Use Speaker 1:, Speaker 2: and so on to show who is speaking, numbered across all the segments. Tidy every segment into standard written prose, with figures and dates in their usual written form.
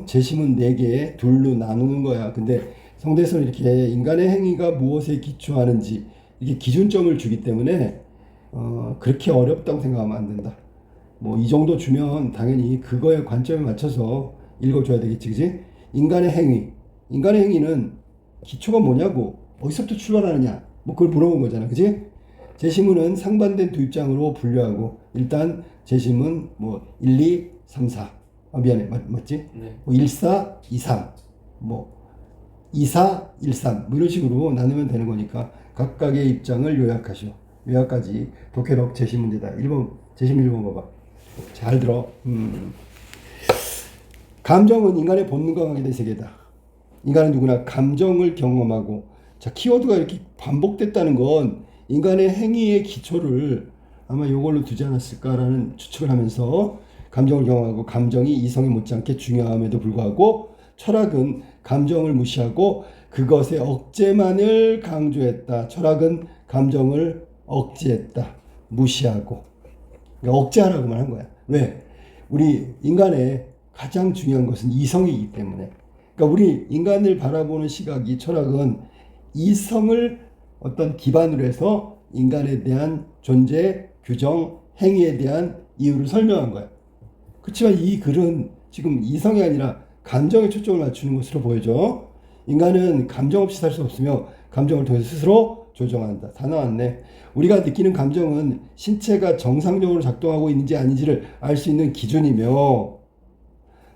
Speaker 1: 재심은 4개 둘로 나누는 거야. 근데 성대에서는 이렇게 인간의 행위가 무엇에 기초하는지 이렇게 기준점을 주기 때문에 그렇게 어렵다고 생각하면 안 된다. 뭐 이 정도 주면 당연히 그거에 관점에 맞춰서 읽어줘야 되겠지, 그지? 인간의 행위는 기초가 뭐냐고, 어디서부터 출발하느냐, 뭐 그걸 물어본 거잖아, 그지? 재심문은 상반된 두 입장으로 분류하고, 일단 재심문 뭐 1, 2, 3, 4. 미안해, 맞지?
Speaker 2: 네.
Speaker 1: 뭐 1, 4, 2, 3, 뭐 2, 4, 1, 3, 뭐 이런 식으로 나누면 되는 거니까 각각의 입장을 요약하시오. 요약까지 독해력 재심 문제다. 1번 재심 1번 봐봐. 잘 들어. 감정은 인간의 본능과 관계된 세계다. 인간은 누구나 감정을 경험하고, 자, 키워드가 이렇게 반복됐다는 건 인간의 행위의 기초를 아마 이걸로 두지 않았을까라는 추측을 하면서 감정을 경험하고, 감정이 이성에 못지않게 중요함에도 불구하고 철학은 감정을 무시하고 그것의 억제만을 강조했다. 철학은 감정을 억제했다. 무시하고. 그러니까 억제하라고만 한 거야. 왜? 우리 인간의 가장 중요한 것은 이성이기 때문에. 그러니까 우리 인간을 바라보는 시각이, 철학은 이성을 어떤 기반으로 해서 인간에 대한 존재, 규정, 행위에 대한 이유를 설명한 거야. 그렇지만 이 글은 지금 이성이 아니라 감정에 초점을 맞추는 것으로 보여져. 인간은 감정 없이 살 수 없으며 감정을 통해서 스스로 조정한다. 다 나왔네. 우리가 느끼는 감정은 신체가 정상적으로 작동하고 있는지 아닌지를 알 수 있는 기준이며,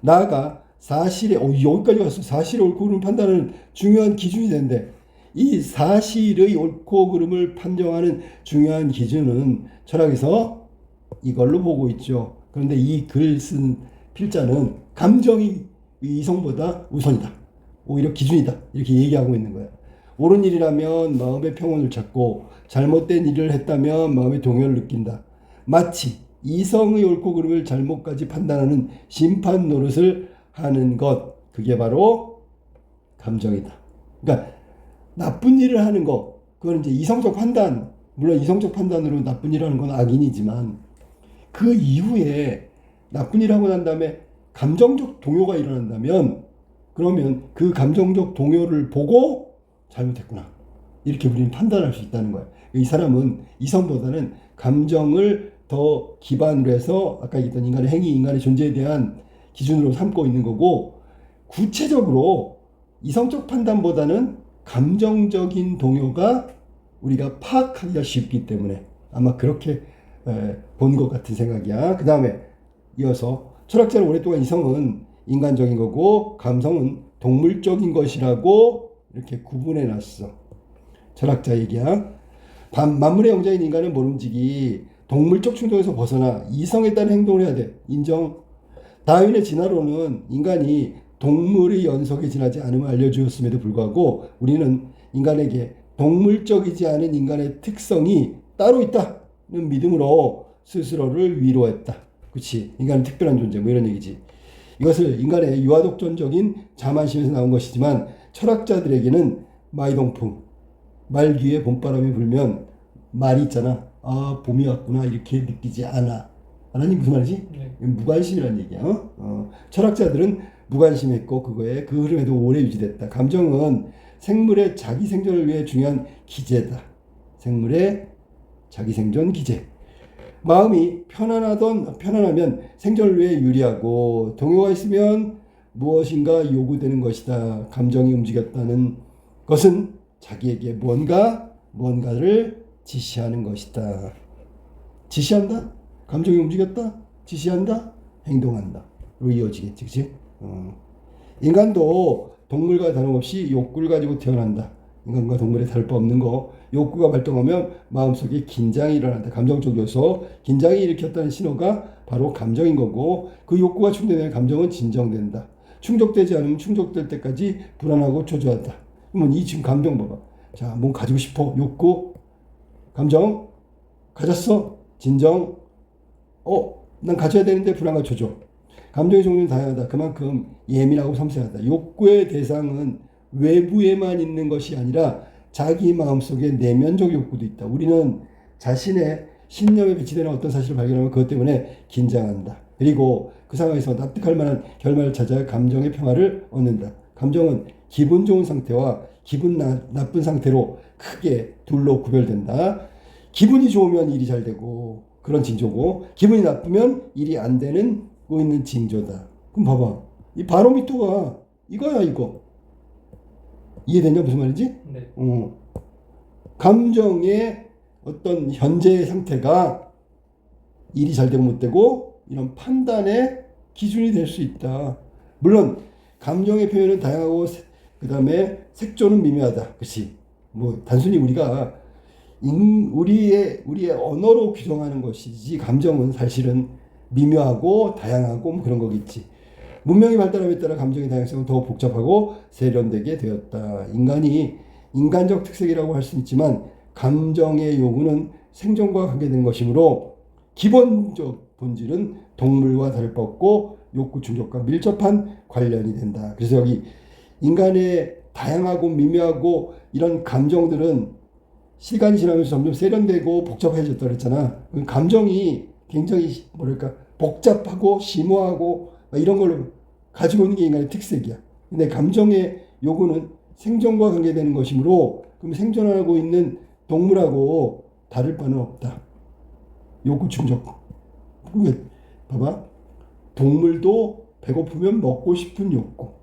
Speaker 1: 나아가 사실의, 여기까지 갔어. 사실의 옳고 그름을 판단하는 중요한 기준이 되는데, 이 사실의 옳고 그름을 판정하는 중요한 기준은 철학에서 이걸로 보고 있죠. 그런데 이 글 쓴 필자는 감정이 이성보다 우선이다. 오히려 기준이다. 이렇게 얘기하고 있는 거야. 옳은 일이라면 마음의 평온을 찾고, 잘못된 일을 했다면 마음의 동요를 느낀다. 마치 이성의 옳고 그름을 잘못까지 판단하는 심판 노릇을 하는 것, 그게 바로 감정이다. 그러니까 나쁜 일을 하는 거, 그건 이제 이성적 판단, 물론 이성적 판단으로 나쁜 일을 하는 건 악인이지만, 그 이후에 나쁜 일을 하고 난 다음에 감정적 동요가 일어난다면, 그러면 그 감정적 동요를 보고 잘못했구나, 이렇게 우리는 판단할 수 있다는 거야. 이 사람은 이성보다는 감정을 더 기반으로 해서 아까 얘기했던 인간의 행위, 인간의 존재에 대한 기준으로 삼고 있는 거고, 구체적으로 이성적 판단보다는 감정적인 동요가 우리가 파악하기가 쉽기 때문에 아마 그렇게 본 것 같은 생각이야. 그 다음에 이어서 철학자는 오랫동안 이성은 인간적인 거고 감성은 동물적인 것이라고 이렇게 구분해 놨어. 철학자 얘기야. 만물의 영장인 인간은 모름지기 동물적 충동에서 벗어나 이성에 따른 행동을 해야 돼. 인정. 다윈의 진화론은 인간이 동물의 연속에 지나지 않음을 알려주었음에도 불구하고 우리는 인간에게 동물적이지 않은 인간의 특성이 따로 있다는 믿음으로 스스로를 위로했다. 그렇지? 인간은 특별한 존재, 뭐 이런 얘기지. 이것을 인간의 유아독존적인 자만심에서 나온 것이지만 철학자들에게는 마이동풍, 말 귀에 봄바람이 불면 말이 있잖아. 아, 봄이 왔구나, 이렇게 느끼지 않아. 아니, 무슨 말이지?
Speaker 2: 네.
Speaker 1: 무관심이라는 얘기야. 철학자들은 무관심했고 그거에 그 흐름에도 오래 유지됐다. 감정은 생물의 자기 생존을 위해 중요한 기제다. 생물의 자기 생존 기제. 마음이 편안하면 생존을 위해 유리하고, 동요가 있으면 무엇인가 요구되는 것이다. 감정이 움직였다는 것은 자기에게 뭔가를 지시하는 것이다. 지시한다? 감정이 움직였다? 지시한다? 행동한다. 로 이어지겠지, 그치? 인간도 동물과 다름없이 욕구를 가지고 태어난다. 인간과 동물에 다를 바 없는 거. 욕구가 발동하면 마음속에 긴장이 일어난다. 감정적 요소. 긴장이 일으켰다는 신호가 바로 감정인 거고, 그 욕구가 충족되면 감정은 진정된다. 충족되지 않으면 충족될 때까지 불안하고 초조하다. 그러면 이 지금 감정 봐봐. 자, 뭔 가지고 싶어. 욕구. 감정. 가졌어. 진정. 난 가져야 되는데 불안과 초조. 감정의 종류는 다양하다. 그만큼 예민하고 섬세하다. 욕구의 대상은 외부에만 있는 것이 아니라 자기 마음속에 내면적 욕구도 있다. 우리는 자신의 신념에 배치되는 어떤 사실을 발견하면 그것 때문에 긴장한다. 그리고 그 상황에서 납득할 만한 결말을 찾아 감정의 평화를 얻는다. 감정은 기분 좋은 상태와 기분 나쁜 상태로 크게 둘로 구별된다. 기분이 좋으면 일이 잘 되고 그런 징조고, 기분이 나쁘면 일이 안 되는 거 있는 징조다. 그럼 봐봐, 이 바로미터가 이거야. 이거 이해되냐 무슨 말인지?
Speaker 2: 네.
Speaker 1: 감정의 어떤 현재의 상태가 일이 잘 되고 못 되고 이런 판단의 기준이 될 수 있다. 물론 감정의 표현은 다양하고 그 다음에 색조는 미묘하다. 그렇지? 뭐 단순히 우리가 우리의 언어로 규정하는 것이지, 감정은 사실은 미묘하고 다양하고 뭐 그런 거겠지. 문명이 발달함에 따라 감정의 다양성은 더 복잡하고 세련되게 되었다. 인간이 인간적 특색이라고 할 수 있지만 감정의 요구는 생존과 관계되는 것이므로 기본적 본질은 동물과 다를 바 없고 욕구 충족과 밀접한 관련이 된다. 그래서 여기 인간의 다양하고 미묘하고 이런 감정들은 시간이 지나면서 점점 세련되고 복잡해졌다 그랬잖아. 감정이 굉장히 뭐랄까 복잡하고 심오하고 이런 걸 가지고 있는 게 인간의 특색이야. 근데 감정의 요구는 생존과 관계되는 것이므로 그럼 생존하고 있는 동물하고 다를 바는 없다. 욕구 충족. 그게 봐봐. 동물도 배고프면 먹고 싶은 욕구.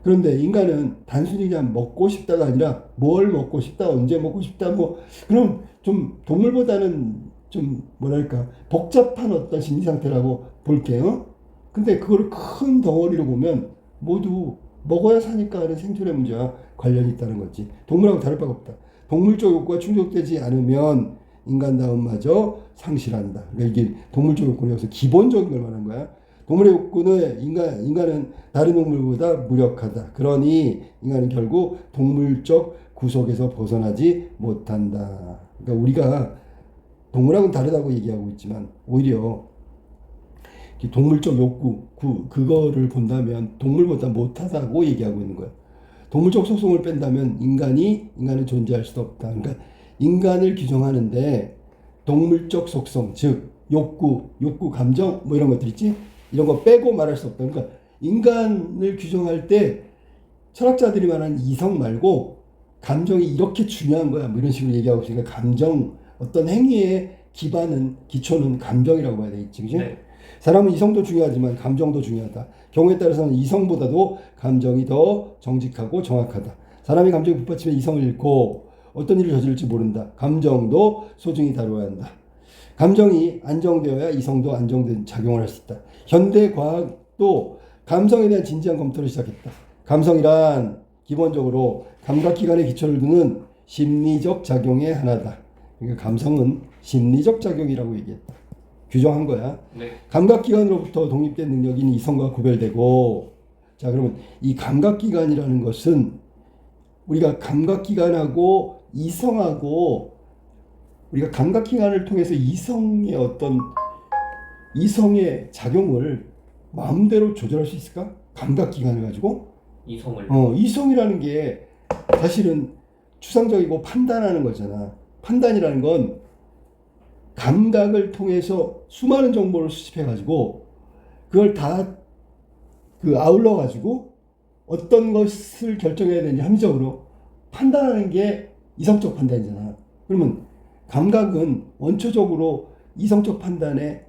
Speaker 1: 그런데 인간은 단순히 그냥 먹고 싶다가 아니라 뭘 먹고 싶다, 언제 먹고 싶다, 뭐 그럼 좀 동물보다는 좀 뭐랄까 복잡한 어떤 심리 상태라고 볼게요. 근데 그걸 큰 덩어리로 보면 모두 먹어야 사니까 하는 생존의 문제와 관련이 있다는 거지. 동물하고 다를 바가 없다. 동물적 욕구가 충족되지 않으면 인간다움마저 상실한다. 그러니까 이게 동물적 욕구는 여기서 기본적인 걸 말하는 거야. 동물의 욕구는 인간은 다른 동물보다 무력하다. 그러니 인간은 결국 동물적 구속에서 벗어나지 못한다. 그러니까 우리가 동물하고는 다르다고 얘기하고 있지만 오히려 동물적 욕구, 그거를 본다면 동물보다 못하다고 얘기하고 있는 거야. 동물적 속성을 뺀다면 인간은 존재할 수도 없다. 그러니까 인간을 규정하는데 동물적 속성, 즉 욕구, 감정 뭐 이런 것들 있지? 이런 거 빼고 말할 수 없다. 그러니까 인간을 규정할 때 철학자들이 말하는 이성 말고 감정이 이렇게 중요한 거야. 뭐 이런 식으로 얘기하고 있으니까 감정, 어떤 행위의 기초는 감정이라고 봐야 되겠지. 그지? 네. 사람은 이성도 중요하지만 감정도 중요하다. 경우에 따라서는 이성보다도 감정이 더 정직하고 정확하다. 사람이 감정이 북받치면 이성을 잃고 어떤 일을 저지를지 모른다. 감정도 소중히 다뤄야 한다. 감정이 안정되어야 이성도 안정된 작용을 할 수 있다. 현대 과학도 감성에 대한 진지한 검토를 시작했다. 감성이란 기본적으로 감각기관의 기초를 두는 심리적 작용의 하나다. 그러니까 감성은 심리적 작용이라고 얘기했다. 규정한 거야. 네. 감각기관으로부터 독립된 능력인 이성과 구별되고, 자 그러면 이 감각기관이라는 것은 우리가 감각기관하고 이성하고 우리가 감각기관을 통해서 이성의 작용을 마음대로 조절할 수 있을까? 감각기관을 가지고? 이성이라는 게 사실은 추상적이고 판단하는 거잖아. 판단이라는 건 감각을 통해서 수많은 정보를 수집해가지고 그걸 다 아울러가지고 어떤 것을 결정해야 되는지 합리적으로 판단하는 게 이성적 판단이잖아. 그러면 감각은 원초적으로 이성적 판단의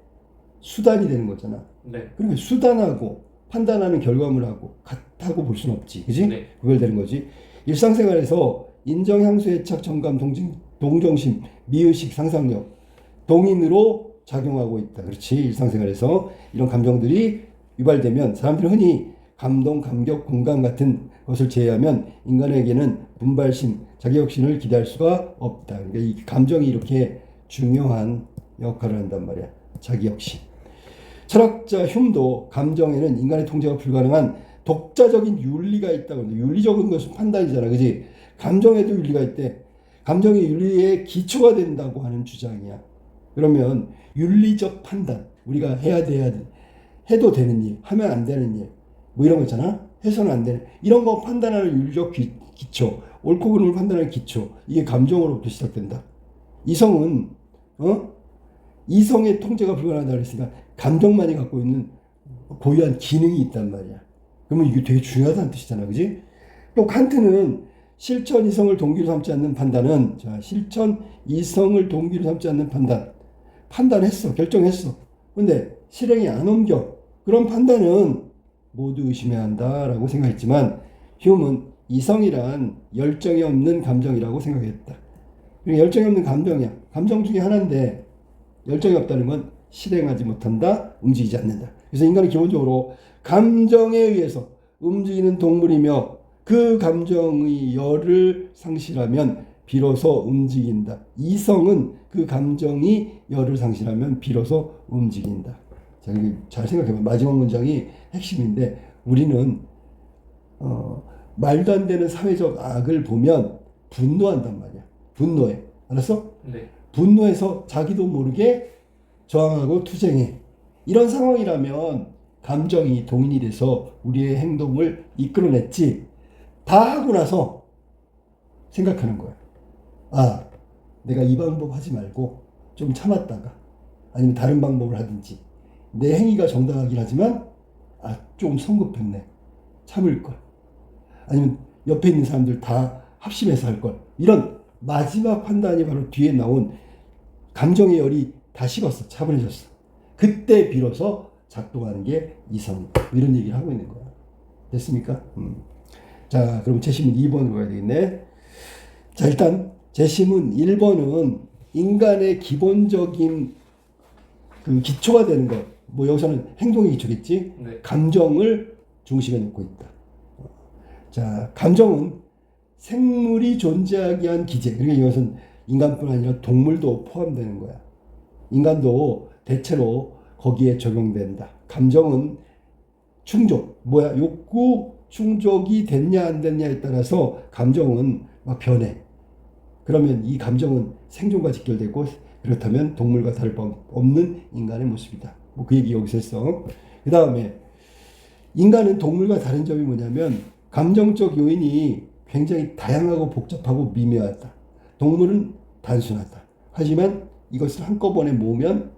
Speaker 1: 수단이 되는 거잖아. 네. 그러니까 수단하고 판단하는 결과물하고 같다고 볼 수는 없지. 그지? 네. 구별되는 거지. 일상생활에서 인정, 향수, 애착, 정감, 동정심, 미의식, 상상력, 동인으로 작용하고 있다. 그렇지. 일상생활에서 이런 감정들이 유발되면 사람들은 흔히 감동, 감격, 공감 같은 것을 제외하면 인간에게는 분발심, 자기혁신을 기대할 수가 없다. 그러니까 이 감정이 이렇게 중요한 역할을 한단 말이야. 자기혁신. 철학자 흉도 감정에는 인간의 통제가 불가능한 독자적인 윤리가 있다고 하는데, 윤리적인 것은 판단이잖아. 그지? 감정에도 윤리가 있대. 감정이 윤리의 기초가 된다고 하는 주장이야. 그러면 윤리적 판단, 우리가 해도 되는 일, 하면 안 되는 일, 뭐 이런 거 있잖아. 해서는 안 되는, 이런 거 판단하는 윤리적 기초, 옳고 그름을 판단하는 기초, 이게 감정으로부터 시작된다. 이성은 이성의 통제가 불가능하다고 했으니까 감정만이 갖고 있는 고유한 기능이 있단 말이야. 그러면 이게 되게 중요하다는 뜻이잖아, 그지? 또 칸트는 실천 이성을 동기로 삼지 않는 판단은, 자, 실천 이성을 동기로 삼지 않는 판단했어, 결정했어. 근데 실행이 안 옮겨. 그런 판단은 모두 의심해야 한다라고 생각했지만 휴음은 이성이란 열정이 없는 감정이라고 생각했다. 열정이 없는 감정이야. 감정 중에 하나인데 열정이 없다는 건 실행하지 못한다, 움직이지 않는다. 그래서 인간은 기본적으로 감정에 의해서 움직이는 동물이며 그 감정의 열을 상실하면 비로소 움직인다. 이성은 그 감정이 열을 상실하면 비로소 움직인다. 자, 잘 생각해봐. 마지막 문장이 핵심인데 우리는 말도 안 되는 사회적 악을 보면 분노한단 말이야. 분노해. 알았어?
Speaker 2: 네.
Speaker 1: 분노해서 자기도 모르게 저항하고 투쟁해. 이런 상황이라면 감정이 동인이 돼서 우리의 행동을 이끌어냈지. 다 하고 나서 생각하는 거야. 아, 내가 이 방법 하지 말고 좀 참았다가 아니면 다른 방법을 하든지 내 행위가 정당하긴 하지만 좀 성급했네. 참을 걸. 아니면 옆에 있는 사람들 다 합심해서 할 걸. 이런 마지막 판단이 바로 뒤에 나온 감정의 열이 다 식었어. 차분해졌어. 그때 비로소 작동하는 게 이성. 이런 얘기를 하고 있는 거야. 됐습니까? 자, 그럼 재심문 2번으로 가야 되겠네. 자, 일단 재심문 1번은 인간의 기본적인 그 기초가 되는 것. 뭐 여기서는 행동의 기초겠지.
Speaker 2: 네.
Speaker 1: 감정을 중심에 놓고 있다. 자, 감정은 생물이 존재하기 위한 기제. 그러니까 이것은 인간뿐 아니라 동물도 포함되는 거야. 인간도 대체로 거기에 적용된다. 감정은 충족, 욕구 충족이 됐냐 안 됐냐에 따라서 감정은 막 변해. 그러면 이 감정은 생존과 직결되고 그렇다면 동물과 다를 바 없는 인간의 모습이다. 뭐 그 얘기 여기서 했어. 그 다음에 인간은 동물과 다른 점이 뭐냐면 감정적 요인이 굉장히 다양하고 복잡하고 미묘하다. 동물은 단순하다. 하지만 이것을 한꺼번에 모으면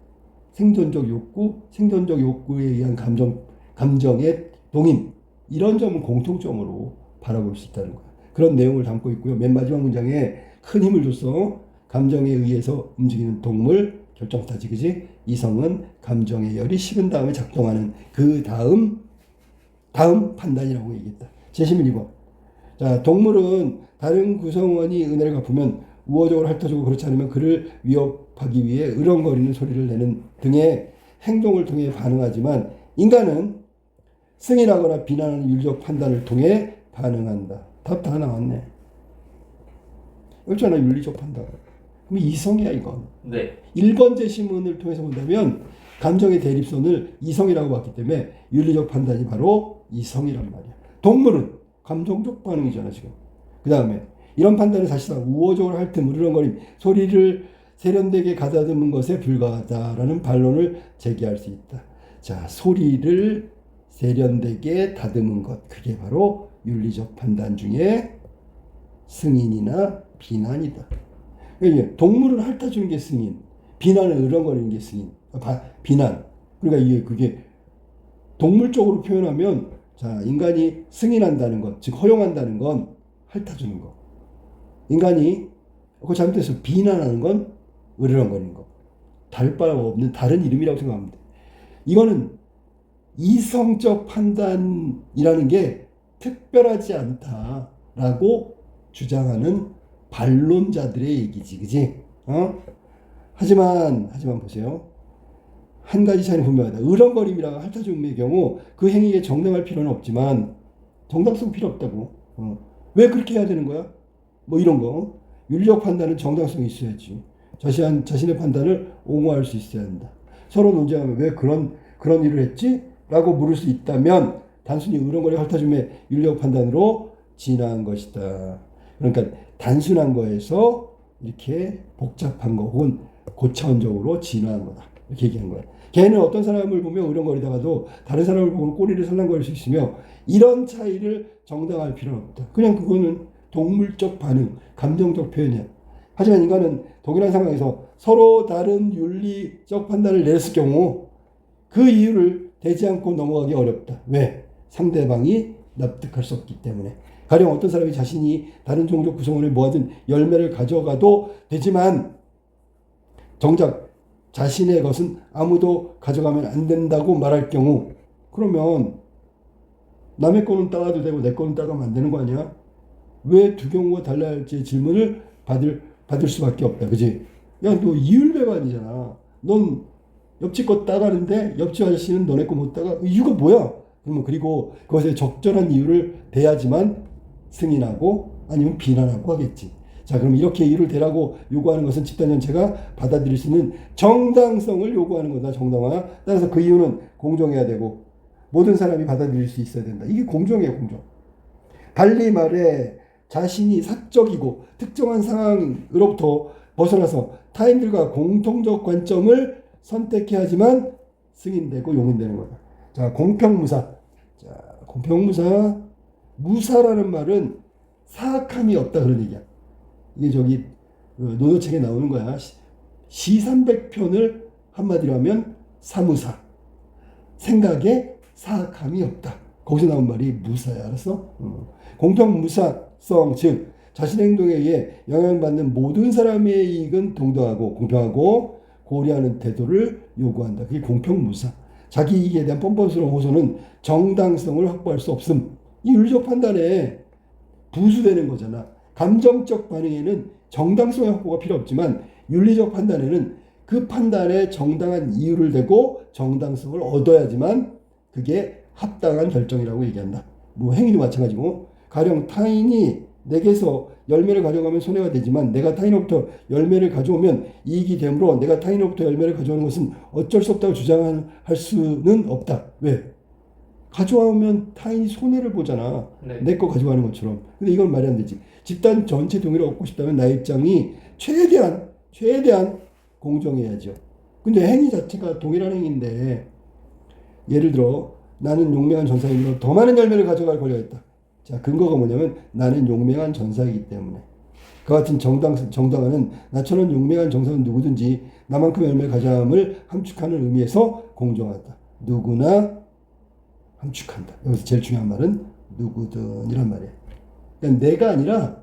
Speaker 1: 생존적 욕구에 의한 감정의 동인, 이런 점은 공통점으로 바라볼 수 있다는 거야. 그런 내용을 담고 있고요. 맨 마지막 문장에 큰 힘을 줬어. 감정에 의해서 움직이는 동물, 결정타지, 그지? 이성은 감정의 열이 식은 다음에 작동하는 그 다음 판단이라고 얘기했다. 재심문 2번. 자, 동물은 다른 구성원이 은혜를 갚으면 우호적으로 핥아주고 그렇지 않으면 그를 위협하기 위해 으렁거리는 소리를 내는 등의 행동을 통해 반응하지만 인간은 승인하거나 비난하는 윤리적 판단을 통해 반응한다. 답 다 나왔네. 없잖아, 윤리적 판단. 그럼 이성이야, 이건.
Speaker 2: 네.
Speaker 1: 1번 재심문을 통해서 본다면 감정의 대립선을 이성이라고 봤기 때문에 윤리적 판단이 바로 이성이란 말이야. 동물은 감정적 반응이잖아, 지금. 그 다음에 이런 판단은 사실상 우호적으로 핥음, 으르렁거림, 소리를 세련되게 가다듬은 것에 불과하다라는 반론을 제기할 수 있다. 자, 소리를 세련되게 다듬은 것, 그게 바로 윤리적 판단 중에 승인이나 비난이다. 그러니까 동물을 핥아주는 게 승인, 비난을 으렁거리는 게 승인, 비난. 그러니까 이게 그게 동물적으로 표현하면, 자, 인간이 승인한다는 것, 즉 허용한다는 건 핥아주는 거. 인간이 그거 잘못해서 비난하는 건 으르렁거리는 거. 다를 바 없는 다른 이름이라고 생각하면 돼. 이거는 이성적 판단이라는 게 특별하지 않다라고 주장하는 반론자들의 얘기지, 그지? 하지만 보세요. 한 가지 차이는 분명하다. 으렁거림이랑 핥아줌의 경우 그 행위에 정당할 필요는 없지만 정당성 필요 없다고. 왜 그렇게 해야 되는 거야? 뭐 이런 거. 윤리적 판단은 정당성이 있어야지. 자신의 판단을 옹호할 수 있어야 한다. 서로 논쟁하면 왜 그런 일을 했지? 라고 물을 수 있다면 단순히 으렁거리 핥아줌의 윤리적 판단으로 진화한 것이다. 그러니까 단순한 거에서 이렇게 복잡한 거 혹은 고차원적으로 진화한 거다. 이렇게 얘기한 거야. 걔는 어떤 사람을 보면 으렁거리다가도 다른 사람을 보고 꼬리를 살랑거릴 수 있으며 이런 차이를 정당할 필요는 없다. 그냥 그거는 동물적 반응, 감정적 표현이야. 하지만 인간은 동일한 상황에서 서로 다른 윤리적 판단을 냈을 경우 그 이유를 대지 않고 넘어가기 어렵다. 왜? 상대방이 납득할 수 없기 때문에. 가령 어떤 사람이 자신이 다른 종족 구성원에 모아둔 열매를 가져가도 되지만 정작 자신의 것은 아무도 가져가면 안 된다고 말할 경우, 그러면 남의 거는 따가도 되고 내 거는 따가면 안 되는 거 아니야? 왜 두 경우가 달라야 할지 질문을 받을 수밖에 없다. 그지? 야, 너 이율배반이잖아. 넌 옆집 거 따가는데 옆집 아저씨는 너네 거 못 따가? 이유가 뭐야? 그러면 그리고 그것에 적절한 이유를 대야지만 승인하고 아니면 비난하고 하겠지. 자, 그럼 이렇게 이유를 대라고 요구하는 것은 집단 전체가 받아들일 수 있는 정당성을 요구하는 거다. 정당화. 따라서 그 이유는 공정해야 되고 모든 사람이 받아들일 수 있어야 된다. 이게 공정이에요, 공정. 달리 말해 자신이 사적이고 특정한 상황으로부터 벗어나서 타인들과 공통적 관점을 선택해야 하지만 승인되고 용인되는 거다. 자, 공평무사. 자, 공평무사. 무사라는 말은 사악함이 없다 그런 얘기야. 이게 저기 노노책에 나오는 거야. 시300편을 한마디로 하면 사무사. 생각에 사악함이 없다. 거기서 나온 말이 무사야. 알았어? 공평무사성, 즉 자신의 행동에 의해 영향받는 모든 사람의 이익은 동등하고 공평하고 고려하는 태도를 요구한다. 그게 공평무사. 자기 이익에 대한 뻔뻔스러운 호소는 정당성을 확보할 수 없음. 이 윤리적 판단에 부수되는 거잖아. 감정적 반응에는 정당성의 확보가 필요 없지만 윤리적 판단에는 그 판단에 정당한 이유를 대고 정당성을 얻어야지만 그게 합당한 결정이라고 얘기한다. 뭐 행위도 마찬가지고, 가령 타인이 내게서 열매를 가져가면 손해가 되지만 내가 타인으로부터 열매를 가져오면 이익이 되므로 내가 타인으로부터 열매를 가져오는 것은 어쩔 수 없다고 주장할 수는 없다. 왜? 가져오면 타인이 손해를 보잖아. 네. 내 거 가져가는 것처럼. 근데 이건 말이 안 되지. 집단 전체 동의를 얻고 싶다면 나의 입장이 최대한 공정해야죠. 근데 행위 자체가 동일한 행위인데, 예를 들어 나는 용맹한 전사이므로 더 많은 열매를 가져갈 권리가 있다. 자, 근거가 뭐냐면 나는 용맹한 전사이기 때문에. 그 같은 정당화는 나처럼 용맹한 정사는 누구든지 나만큼 열매를 가져함을 함축하는 의미에서 공정하다. 누구나 함축한다. 여기서 제일 중요한 말은 누구든 이란 말이에요. 그러니까 내가 아니라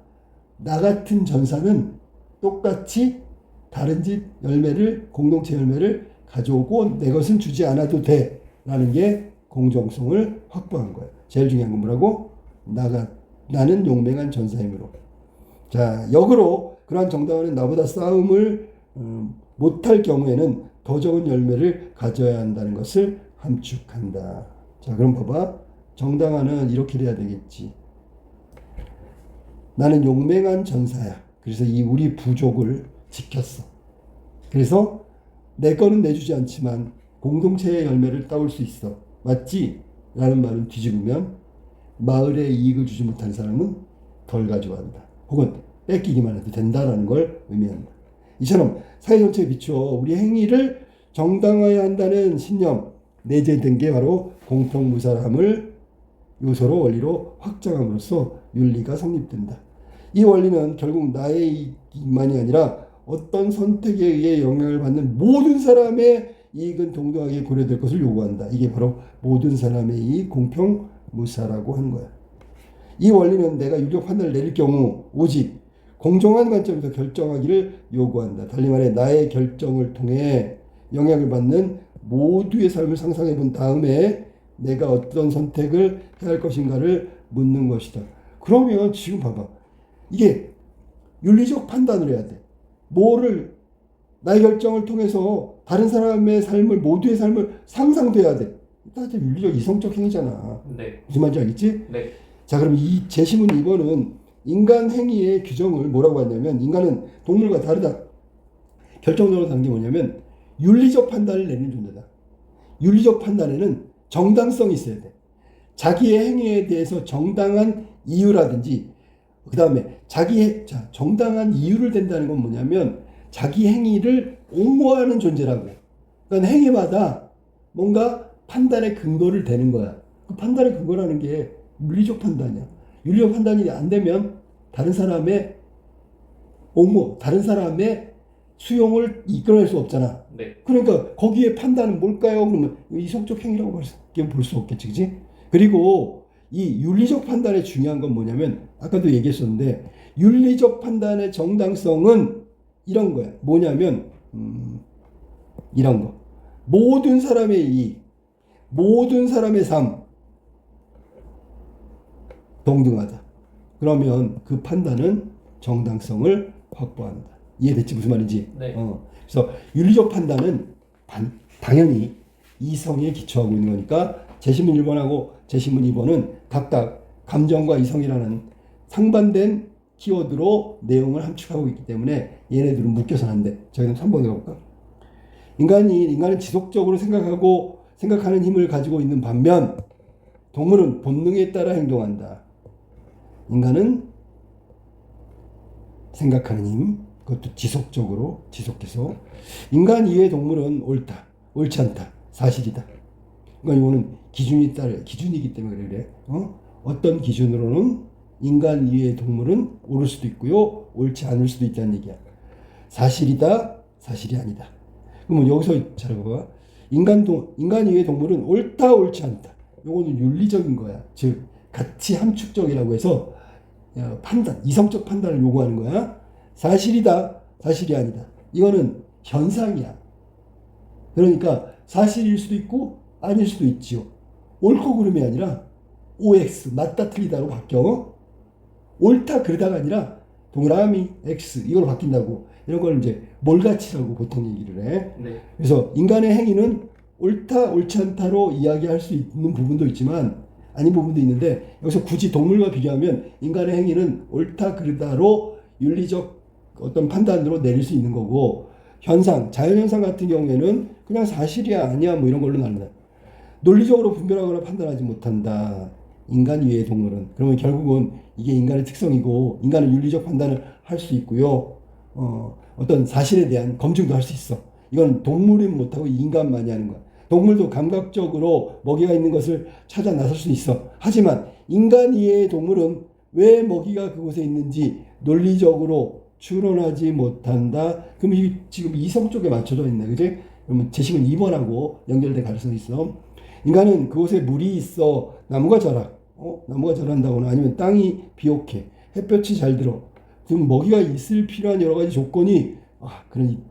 Speaker 1: 나 같은 전사는 똑같이 다른 집 열매를, 공동체 열매를 가져오고 내 것은 주지 않아도 돼 라는 게 공정성을 확보한 거예요. 제일 중요한 건 뭐라고? 나는 용맹한 전사이므로. 자, 역으로 그러한 정당화는 나보다 싸움을 못할 경우에는 더 적은 열매를 가져야 한다는 것을 함축한다. 자, 그럼 봐봐. 정당화는 이렇게 돼야 되겠지. 나는 용맹한 전사야. 그래서 이 우리 부족을 지켰어. 그래서 내 거는 내주지 않지만 공동체의 열매를 따올 수 있어. 맞지? 라는 말은 뒤집으면 마을에 이익을 주지 못한 사람은 덜 가져간다. 혹은 뺏기기만 해도 된다라는 걸 의미한다. 이처럼 사회 전체에 비추어 우리 행위를 정당화해야 한다는 신념, 내재된 게 바로 공평무사함을 요소로 원리로 확장함으로써 윤리가 성립된다. 이 원리는 결국 나의 이익만이 아니라 어떤 선택에 의해 영향을 받는 모든 사람의 이익은 동등하게 고려될 것을 요구한다. 이게 바로 모든 사람의 이익 공평무사라고 하는 거야. 이 원리는 내가 윤리적 판단을 내릴 경우 오직 공정한 관점에서 결정하기를 요구한다. 달리 말해 나의 결정을 통해 영향을 받는 모두의 삶을 상상해 본 다음에 내가 어떤 선택을 해야 할 것인가를 묻는 것이다. 그러면 지금 봐봐. 이게 윤리적 판단을 해야 돼. 뭐를 나의 결정을 통해서 다른 사람의 삶을, 모두의 삶을 상상돼야 돼. 사실 윤리적 이성적 행위잖아. 네. 무슨 말인지 알겠지? 네. 자, 그럼 이 제시문 2번은 인간 행위의 규정을 뭐라고 하냐면, 인간은 동물과 다르다. 결정적으로 다른 게 뭐냐면 윤리적 판단을 내는 존재다. 윤리적 판단에는 정당성이 있어야 돼. 자기의 행위에 대해서 정당한 이유라든지, 그 다음에 정당한 이유를 댄다는 건 뭐냐면 자기 행위를 옹호하는 존재라고. 그러니까 행위마다 뭔가 판단의 근거를 대는 거야. 그 판단의 근거라는 게 윤리적 판단이야. 윤리적 판단이 안 되면 다른 사람의 옹호, 다른 사람의 수용을 이끌어낼 수 없잖아.
Speaker 2: 네.
Speaker 1: 그러니까 거기에 판단은 뭘까요? 그러면 이성적 행위라고 볼 수 없겠지, 그지? 그리고 이 윤리적 판단의 중요한 건 뭐냐면 아까도 얘기했었는데 윤리적 판단의 정당성은 이런 거야. 뭐냐면 이런 거. 모든 사람의 이익, 모든 사람의 삶 동등하다. 그러면 그 판단은 정당성을 확보한다. 이해됐지 무슨 말인지?
Speaker 2: 네.
Speaker 1: 그래서 윤리적 판단은 당연히 이성에 기초하고 있는 거니까 재신문 1번하고 재신문 2번은 각각 감정과 이성이라는 상반된 키워드로 내용을 함축하고 있기 때문에 얘네들은 묶여서는 안 돼. 자, 그럼 3번 가볼까? 인간은 지속적으로 생각하는 힘을 가지고 있는 반면 동물은 본능에 따라 행동한다. 인간은 생각하는 힘, 그것도 지속해서 인간 이외의 동물은 옳다, 옳지 않다, 사실이다. 그러니까 이거는 기준이기 때문에 그래. 어떤 기준으로는 인간 이외의 동물은 옳을 수도 있고요, 옳지 않을 수도 있다는 얘기야. 사실이다, 사실이 아니다. 그러면 여기서 잘 봐봐. 인간 이외의 동물은 옳다, 옳지 않다. 이거는 윤리적인 거야. 즉 가치 함축적이라고 해서 판단, 이성적 판단을 요구하는 거야. 사실이다, 사실이 아니다. 이거는 현상이야. 그러니까 사실일 수도 있고 아닐 수도 있지요. 옳고 그름이 아니라 OX, 맞다 틀리다로 바뀌어. 옳다 그르다가 아니라 동그라미 X 이걸로 바뀐다고. 이런 걸 이제 몰가치라고 보통 얘기를 해.
Speaker 2: 네.
Speaker 1: 그래서 인간의 행위는 옳다, 옳지 않다로 이야기할 수 있는 부분도 있지만 아닌 부분도 있는데 여기서 굳이 동물과 비교하면 인간의 행위는 옳다, 그르다로 윤리적 어떤 판단으로 내릴 수 있는 거고 자연현상 같은 경우에는 그냥 사실이야, 아니야 뭐 이런 걸로 나눈다. 논리적으로 분별하거나 판단하지 못한다. 인간 이외의 동물은. 그러면 결국은 이게 인간의 특성이고 인간은 윤리적 판단을 할 수 있고요. 어떤 사실에 대한 검증도 할 수 있어. 이건 동물은 못하고 인간만이 하는 거야. 동물도 감각적으로 먹이가 있는 것을 찾아 나설 수 있어. 하지만 인간 이외의 동물은 왜 먹이가 그곳에 있는지 논리적으로 추론하지 못한다. 그럼 지금 이성 쪽에 맞춰져 있네. 그지? 그러면 재식은 2번하고 연결된 가능성이 있어. 인간은 그곳에 물이 있어 나무가 자라. 나무가 자란다거나 아니면 땅이 비옥해. 햇볕이 잘 들어. 그럼 먹이가 있을 필요한 여러 가지 조건이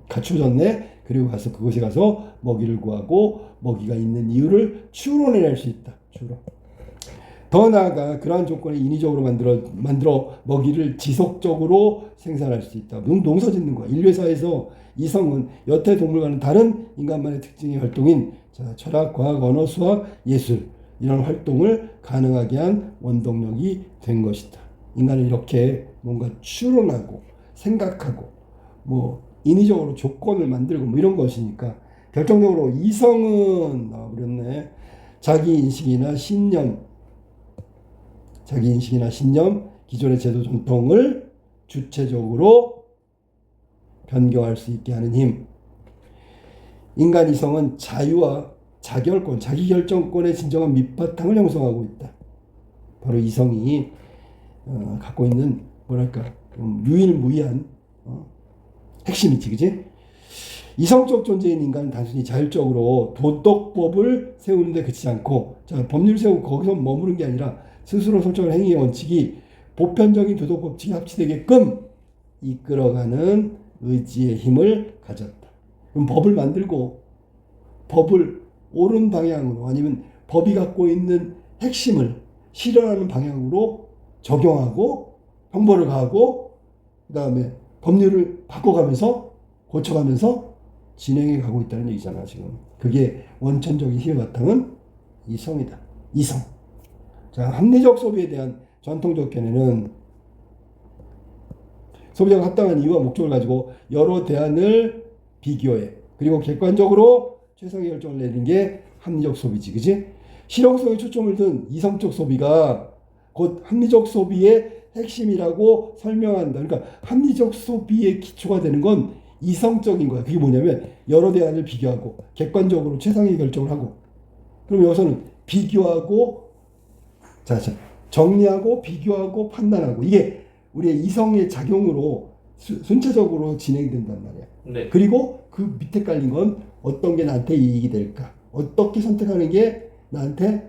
Speaker 1: 갖춰졌네. 그리고 그곳에 가서 먹이를 구하고 먹이가 있는 이유를 추론해낼 수 있다. 추론. 더 나아가 그러한 조건을 인위적으로 만들어 먹이를 지속적으로 생산할 수 있다. 농사 짓는 거야. 인류사에서 이성은 여태 동물과는 다른 인간만의 특징의 활동인 철학, 과학, 언어, 수학, 예술 이런 활동을 가능하게 한 원동력이 된 것이다. 인간은 이렇게 뭔가 추론하고 생각하고 인위적으로 조건을 만들고 이런 것이니까 결정적으로 이성은 나와버렸네. 자기 인식이나 신념, 기존의 제도 전통을 주체적으로 변경할 수 있게 하는 힘. 인간 이성은 자유와 자기결정권의 진정한 밑바탕을 형성하고 있다. 바로 이성이 갖고 있는 유일무이한 핵심이지, 그지? 이성적 존재인 인간은 단순히 자율적으로 도덕법을 세우는데 그치지 않고, 법률을 세우고 거기서 머무는 게 아니라 스스로 설정한 행위의 원칙이 보편적인 도덕 법칙에 합치되게끔 이끌어가는 의지의 힘을 가졌다. 그럼 법을 만들고 법을 옳은 방향으로 아니면 법이 갖고 있는 핵심을 실현하는 방향으로 적용하고 형벌을 가하고 그 다음에 법률을 바꿔가면서 고쳐가면서 진행해 가고 있다는 얘기잖아 지금. 그게 원천적인 힘의 바탕은 이성이다. 이성. 자, 합리적 소비에 대한 전통적 견해는 소비자가 합당한 이유와 목적을 가지고 여러 대안을 비교해. 그리고 객관적으로 최상의 결정을 내리는 게 합리적 소비지. 그지? 실용성에 초점을 둔 이성적 소비가 곧 합리적 소비의 핵심이라고 설명한다. 그러니까 합리적 소비의 기초가 되는 건 이성적인 거야. 그게 뭐냐면 여러 대안을 비교하고 객관적으로 최상의 결정을 하고. 그럼 여기서는 비교하고 정리하고 비교하고 판단하고 이게 우리의 이성의 작용으로 순차적으로 진행된단 말이야.
Speaker 2: 네.
Speaker 1: 그리고 그 밑에 깔린 건 어떤 게 나한테 이익이 될까? 어떻게 선택하는 게 나한테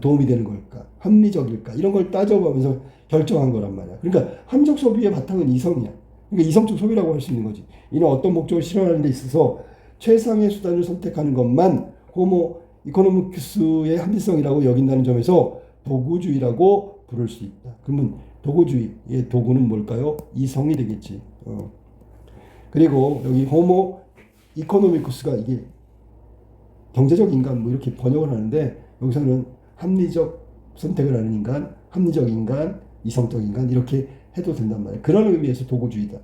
Speaker 1: 도움이 되는 걸까? 합리적일까? 이런 걸 따져보면서 결정한 거란 말이야. 그러니까 합리적 소비의 바탕은 이성이야. 그러니까 이성적 소비라고 할 수 있는 거지. 이는 어떤 목적을 실현하는 데 있어서 최상의 수단을 선택하는 것만 호모 이코노미쿠스의 합리성이라고 여긴다는 점에서 도구주의라고 부를 수 있다. 그러면 도구주의의 도구는 뭘까요? 이성이 되겠지. 그리고 여기 호모 이코노미쿠스가 이게 경제적 인간 뭐 이렇게 번역을 하는데 여기서는 합리적 선택을 하는 인간, 합리적 인간, 이성적 인간 이렇게 해도 된단 말이에요. 그런 의미에서 도구주의다.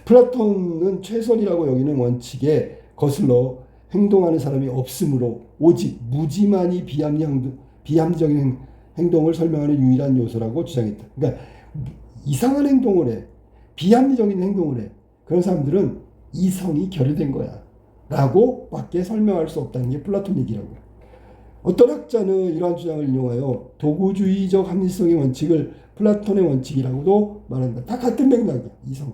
Speaker 1: 플라톤은 최선이라고 여기는 원칙에 거슬러 행동하는 사람이 없으므로 오직 무지만이 비합리적인 행동을 설명하는 유일한 요소라고 주장했다. 그러니까 이상한 행동을 해. 비합리적인 행동을 해. 그런 사람들은 이성이 결여된 거야. 라고 밖에 설명할 수 없다는 게 플라톤 얘기라고. 어떤 학자는 이러한 주장을 인용하여 도구주의적 합리성의 원칙을 플라톤의 원칙이라고도 말한다. 다 같은 맥락이야. 이성.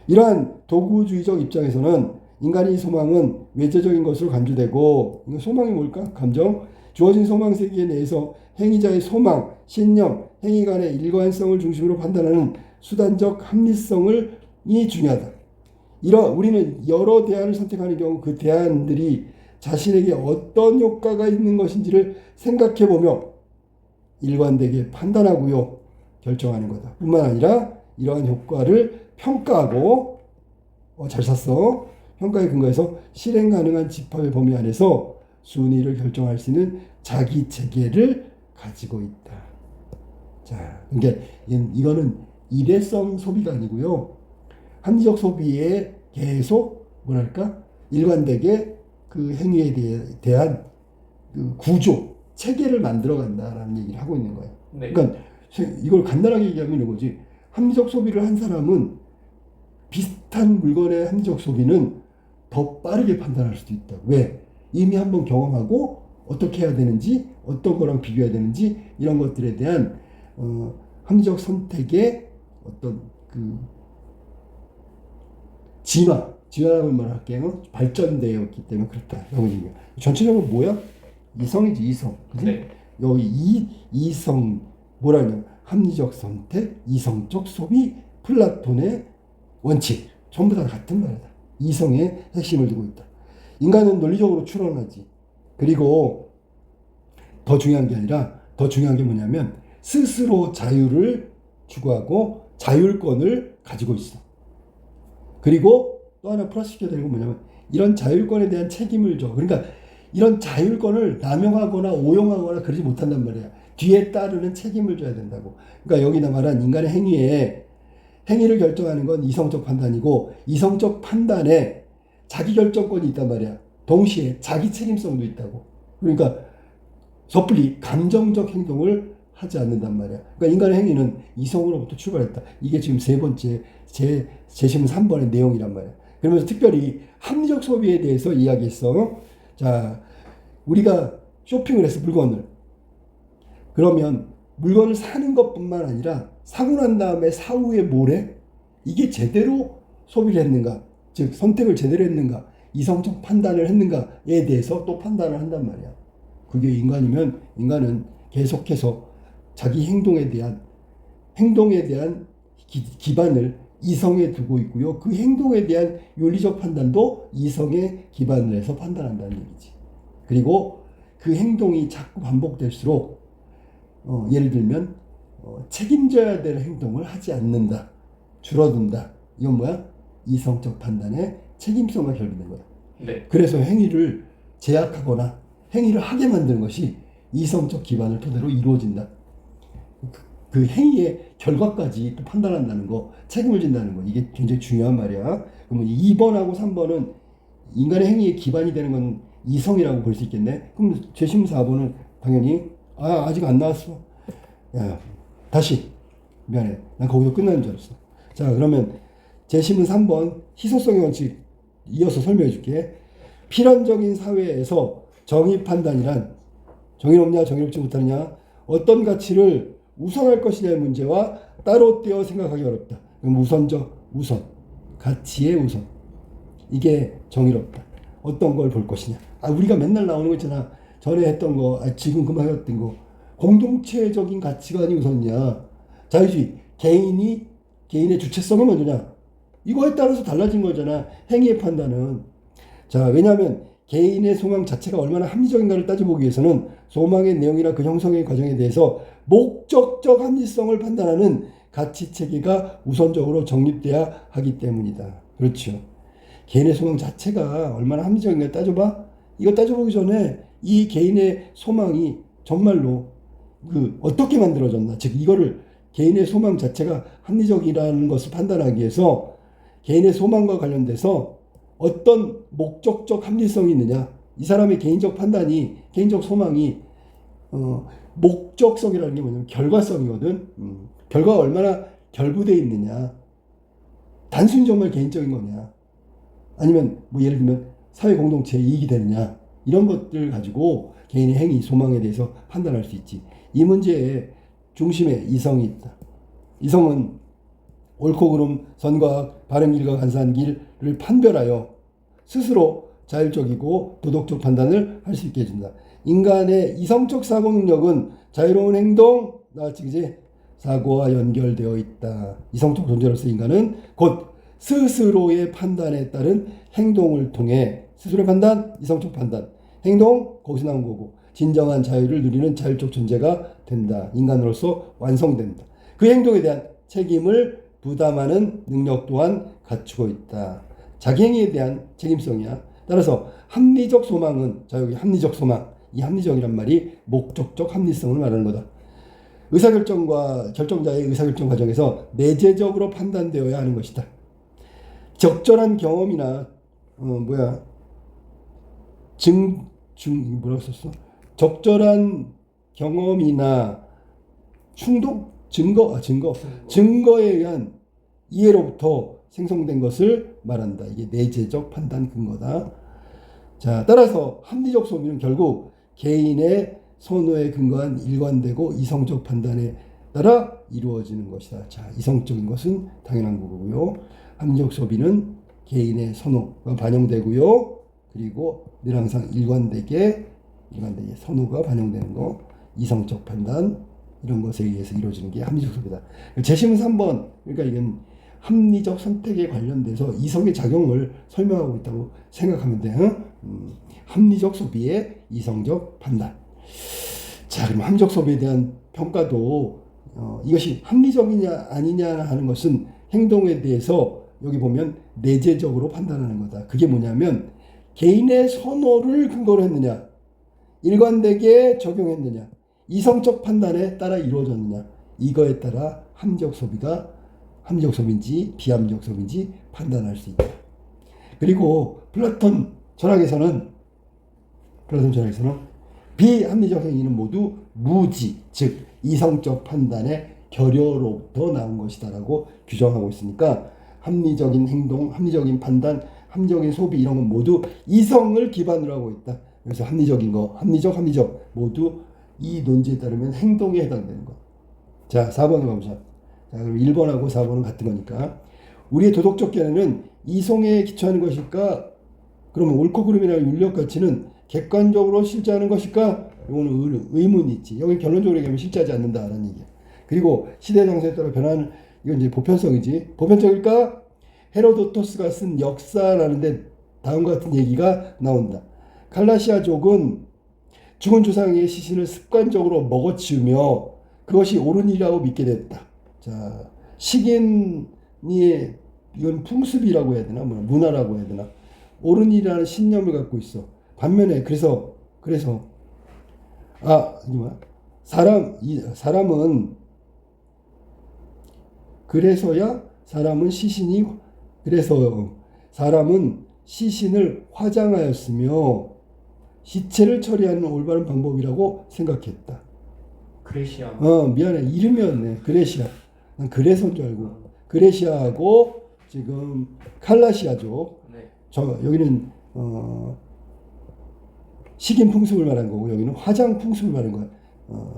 Speaker 1: 이러한 도구주의적 입장에서는 인간의 소망은 외재적인 것으로 간주되고, 이거 소망이 뭘까? 감정. 주어진 소망 세계 내에서 행위자의 소망, 신념, 행위 간의 일관성을 중심으로 판단하는 수단적 합리성이 중요하다. 우리는 여러 대안을 선택하는 경우 그 대안들이 자신에게 어떤 효과가 있는 것인지를 생각해보며 일관되게 판단하고요. 결정하는 거다. 뿐만 아니라 이러한 효과를 평가하고 잘 샀어. 평가에 근거해서 실행 가능한 집합의 범위 안에서 순위를 결정할 수 있는 자기 체계를 가지고 있다. 자, 그러니까 이거는 일회성 소비가 아니고요. 합리적 소비에 계속 뭐랄까 일관되게 그 행위에 대한 그 구조, 체계를 만들어 간다라는 얘기를 하고 있는 거예요.
Speaker 2: 네.
Speaker 1: 그러니까 이걸 간단하게 얘기하면 이거지. 합리적 소비를 한 사람은 비슷한 물건의 합리적 소비는 더 빠르게 판단할 수도 있다. 왜? 이미 한번 경험하고 어떻게 해야 되는지, 어떤 거랑 비교해야 되는지 이런 것들에 대한 합리적 선택의 어떤 그 진화라고 말할게요. 발전되었기 때문에 그렇다. 전체적으로 뭐야? 이성이지, 이성. 그지?
Speaker 2: 네.
Speaker 1: 여기 이성 뭐라냐? 합리적 선택, 이성적 소비, 플라톤의 원칙. 전부 다 같은 말이다. 이성의 핵심을 두고 있다. 인간은 논리적으로 추론하지. 그리고 더 중요한 게 아니라 더 중요한 게 뭐냐면 스스로 자유를 추구하고 자율권을 가지고 있어. 그리고 또 하나 플러스시켜야 되는 건 뭐냐면 이런 자율권에 대한 책임을 져. 그러니까 이런 자율권을 남용하거나 오용하거나 그러지 못한단 말이야. 뒤에 따르는 책임을 져야 된다고. 그러니까 여기다 말한 인간의 행위를 결정하는 건 이성적 판단이고 이성적 판단에 자기 결정권이 있단 말이야. 동시에 자기 책임성도 있다고. 그러니까 섣불리 감정적 행동을 하지 않는단 말이야. 그러니까 인간의 행위는 이성으로부터 출발했다. 이게 지금 세 번째 제시문 3번의 내용이란 말이야. 그러면서 특별히 합리적 소비에 대해서 이야기했어. 자, 우리가 쇼핑을 해서 물건을. 그러면 물건을 사는 것뿐만 아니라 사고 난 다음에 사후에 뭘 해? 이게 제대로 소비를 했는가? 즉 선택을 제대로 했는가? 이성적 판단을 했는가에 대해서 또 판단을 한단 말이야. 그게 인간이면 인간은 계속해서 자기 행동에 대한 기반을 이성에 두고 있고요. 그 행동에 대한 윤리적 판단도 이성에 기반을 해서 판단한다는 얘기지. 그리고 그 행동이 자꾸 반복될수록 예를 들면 책임져야 될 행동을 하지 않는다. 줄어든다. 이건 뭐야? 이성적 판단의 책임성과 결부된 거야.
Speaker 2: 네.
Speaker 1: 그래서 행위를 제약하거나 행위를 하게 만드는 것이 이성적 기반을 토대로 이루어진다. 그 행위의 결과까지 또 판단한다는 거, 책임을 진다는 거, 이게 굉장히 중요한 말이야. 그러면 2번하고 3번은 인간의 행위의 기반이 되는 건 이성이라고 볼 수 있겠네. 그럼 제시문 4번은 당연히 아직 안 나왔어. 야, 다시 미안해. 난 거기서 끝나는 줄 알았어. 자, 그러면 제시문 3번 희소성의 원칙 이어서 설명해 줄게. 필연적인 사회에서 정의 판단이란 정의롭냐 정의롭지 못하느냐 어떤 가치를 우선할 것이냐의 문제와 따로 떼어 생각하기 어렵다. 그럼 우선적 우선, 가치의 우선. 이게 정의롭다. 어떤 걸 볼 것이냐. 우리가 맨날 나오는 거 있잖아. 전에 했던 거, 지금 그만 했던 거. 공동체적인 가치관이 우선이냐. 자유주의, 개인의 주체성이 먼저냐. 이거에 따라서 달라진 거잖아. 행위의 판단은. 자, 왜냐하면 개인의 소망 자체가 얼마나 합리적인가를 따져보기 위해서는 소망의 내용이나 그 형성의 과정에 대해서 목적적 합리성을 판단하는 가치 체계가 우선적으로 정립돼야 하기 때문이다. 그렇죠. 개인의 소망 자체가 얼마나 합리적인가 따져봐. 이거 따져보기 전에 이 개인의 소망이 정말로 어떻게 만들어졌나. 즉 이거를 개인의 소망 자체가 합리적이라는 것을 판단하기 위해서 개인의 소망과 관련돼서 어떤 목적적 합리성이 있느냐. 이 사람의 개인적 판단이, 개인적 소망이 목적성이라는 게 뭐냐면 결과성이거든. 결과가 얼마나 결부되어 있느냐. 단순히 정말 개인적인 거냐. 아니면 뭐 예를 들면 사회 공동체에 이익이 되느냐. 이런 것들 가지고 개인의 행위, 소망에 대해서 판단할 수 있지. 이 문제의 중심에 이성이 있다. 이성은 옳고 그름, 선과악, 바른 길과 간사한 길을 판별하여 스스로 자율적이고 도덕적 판단을 할 수 있게 해준다. 인간의 이성적 사고 능력은 자유로운 행동, 나왔지 그지? 사고와 연결되어 있다. 이성적 존재로서 인간은 곧 스스로의 판단에 따른 행동을 통해 스스로의 판단, 이성적 판단, 행동, 거기서 나온 거고 진정한 자유를 누리는 자율적 존재가 된다. 인간으로서 완성된다. 그 행동에 대한 책임을 부담하는 능력 또한 갖추고 있다. 자기 행위에 대한 책임성이야. 따라서 합리적 소망은, 자 여기 합리적 소망, 이 합리적이란 말이 목적적 합리성을 말하는 거다. 의사결정과 결정자의 의사결정 과정에서 내재적으로 판단되어야 하는 것이다. 적절한 경험이나 뭐라고 썼어? 적절한 경험이나 증거에 의한 이해로부터 생성된 것을 말한다. 이게 내재적 판단 근거다. 자, 따라서 합리적 소비는 결국 개인의 선호에 근거한 일관되고 이성적 판단에 따라 이루어지는 것이다. 자, 이성적인 것은 당연한 거고요. 합리적 소비는 개인의 선호가 반영되고요. 그리고 늘 항상 일관되게 선호가 반영되는 거, 이성적 판단 이런 것에 의해서 이루어지는 게 합리적 소비다. 재심은 3번. 그러니까 이건 합리적 선택에 관련돼서 이성의 작용을 설명하고 있다고 생각하면 돼. 합리적 소비의 이성적 판단. 자, 그럼 합리적 소비에 대한 평가도 이것이 합리적이냐 아니냐 하는 것은 행동에 대해서 여기 보면 내재적으로 판단하는 거다. 그게 뭐냐면 개인의 선호를 근거로 했느냐, 일관되게 적용했느냐, 이성적 판단에 따라 이루어졌느냐, 이거에 따라 합리적 소비가 합리적 소비인지 비합리적 소비인지 판단할 수 있다. 그리고 플라톤 철학에서는 비합리적 행위는 모두 무지, 즉 이성적 판단의 결여로부터 나온 것이다라고 규정하고 있으니까 합리적인 행동, 합리적인 판단, 합리적인 소비 이런 건 모두 이성을 기반으로 하고 있다. 그래서 합리적인 거, 합리적 모두 이 논지에 따르면 행동에 해당되는 것. 자, 4번을 가보자. 자, 그럼 1번하고 4번은 같은 거니까. 우리의 도덕적 견해는 이성에 기초하는 것일까? 그러면 옳고 그름이나 윤리적 가치는 객관적으로 실제하는 것일까? 이거는 의문이 있지. 여기 결론적으로 얘기하면 실제하지 않는다라는 얘기야. 그리고 시대 정세에 따라 변하는, 이건 이제 보편성이지. 보편적일까? 헤로도토스가 쓴 역사라는데 다음과 같은 얘기가 나온다. 칼라시아족은 죽은 조상의 시신을 습관적으로 먹어치우며 그것이 옳은 일이라고 믿게 됐다. 자, 식인이 이건 풍습이라고 해야 되나, 문화라고 해야 되나, 옳은 일이라는 신념을 갖고 있어. 반면에 그래서 사람은 시신을 화장하였으며 시체를 처리하는 올바른 방법이라고 생각했다.
Speaker 2: 그레시아.
Speaker 1: 미안해. 이름이었네. 그레시아. 난 그레소인 줄 알고. 그레시아하고 지금 칼라시아족.
Speaker 2: 네.
Speaker 1: 여기는 식인 풍습을 말한 거고 여기는 화장 풍습을 말한 거야.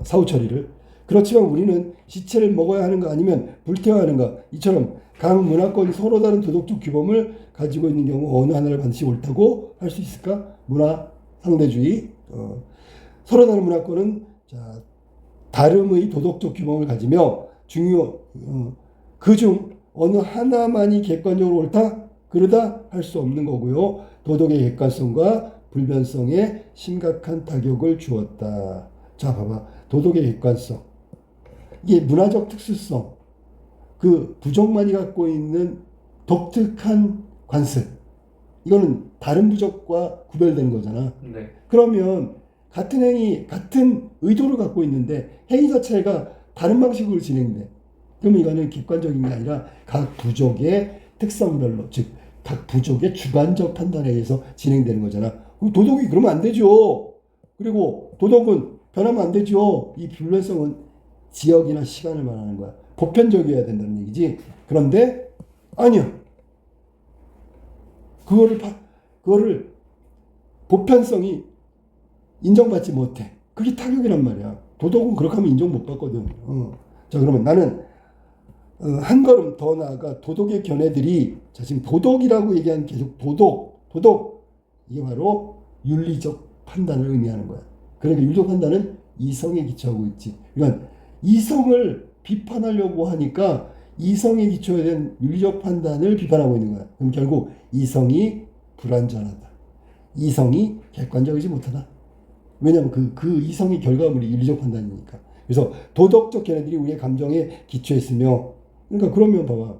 Speaker 1: 사후 처리를. 그렇지만 우리는 시체를 먹어야 하는가 아니면 불태워야 하는가. 이처럼 각 문화권이 서로 다른 도덕적 규범을 가지고 있는 경우 어느 하나를 반드시 옳다고 할 수 있을까? 문화 상대주의. 서로 다른 문화권은 다름의 도덕적 규범을 가지며 그중 어느 하나만이 객관적으로 옳다? 그러다 할 수 없는 거고요. 도덕의 객관성과 불변성에 심각한 타격을 주었다. 자, 봐봐. 도덕의 객관성. 이게 문화적 특수성. 그 부족만이 갖고 있는 독특한 관습. 이거는 다른 부족과 구별되는 거잖아.
Speaker 2: 네.
Speaker 1: 그러면 같은 행위, 같은 의도를 갖고 있는데 행위 자체가 다른 방식으로 진행돼. 그러면 이거는 객관적인 게 아니라 각 부족의 특성별로, 즉 각 부족의 주관적 판단에 의해서 진행되는 거잖아. 도덕이 그러면 안 되죠. 그리고 도덕은 변하면 안 되죠. 이 불변성은 지역이나 시간을 말하는 거야. 보편적이어야 된다는 얘기지. 그런데 아니야. 그거를 보편성이 인정받지 못해. 그게 타격이란 말이야. 도덕은 그렇게 하면 인정 못 받거든. 자, 그러면 나는 한 걸음 더 나아가 도덕의 견해들이, 자, 지금 도덕이라고 얘기하는 계속 도덕. 이게 바로 윤리적 판단을 의미하는 거야. 그러니까 윤리적 판단은 이성에 기초하고 있지. 그러니까 이성을 비판하려고 하니까 이성에 기초된 윤리적 판단을 비판하고 있는 거야. 그럼 결국 이성이 불완전하다. 이성이 객관적이지 못하다. 왜냐하면 그 이성의 결과물이 윤리적 판단이니까. 그래서 도덕적 견해들이 우리의 감정에 기초했으며, 그러니까 그러면 봐봐.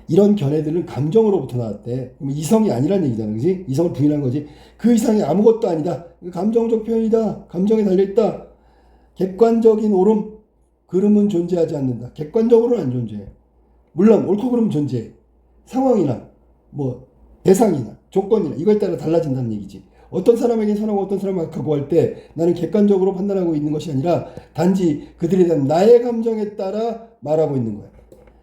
Speaker 1: 이런 견해들은 감정으로부터 나왔대. 그럼 이성이 아니란 얘기잖아. 그지? 이성을 부인한 거지. 그 이상이 아무것도 아니다. 감정적 표현이다. 감정에 달려있다. 객관적인 옳음, 그름은 존재하지 않는다. 객관적으로는 안 존재해. 물론 옳고 그름은 존재해. 상황이나 뭐 대상이나 조건이나 이거에 따라 달라진다는 얘기지. 어떤 사람에게 선하고 어떤 사람에게 악하고 할 때 나는 객관적으로 판단하고 있는 것이 아니라 단지 그들에 대한 나의 감정에 따라 말하고 있는 거야.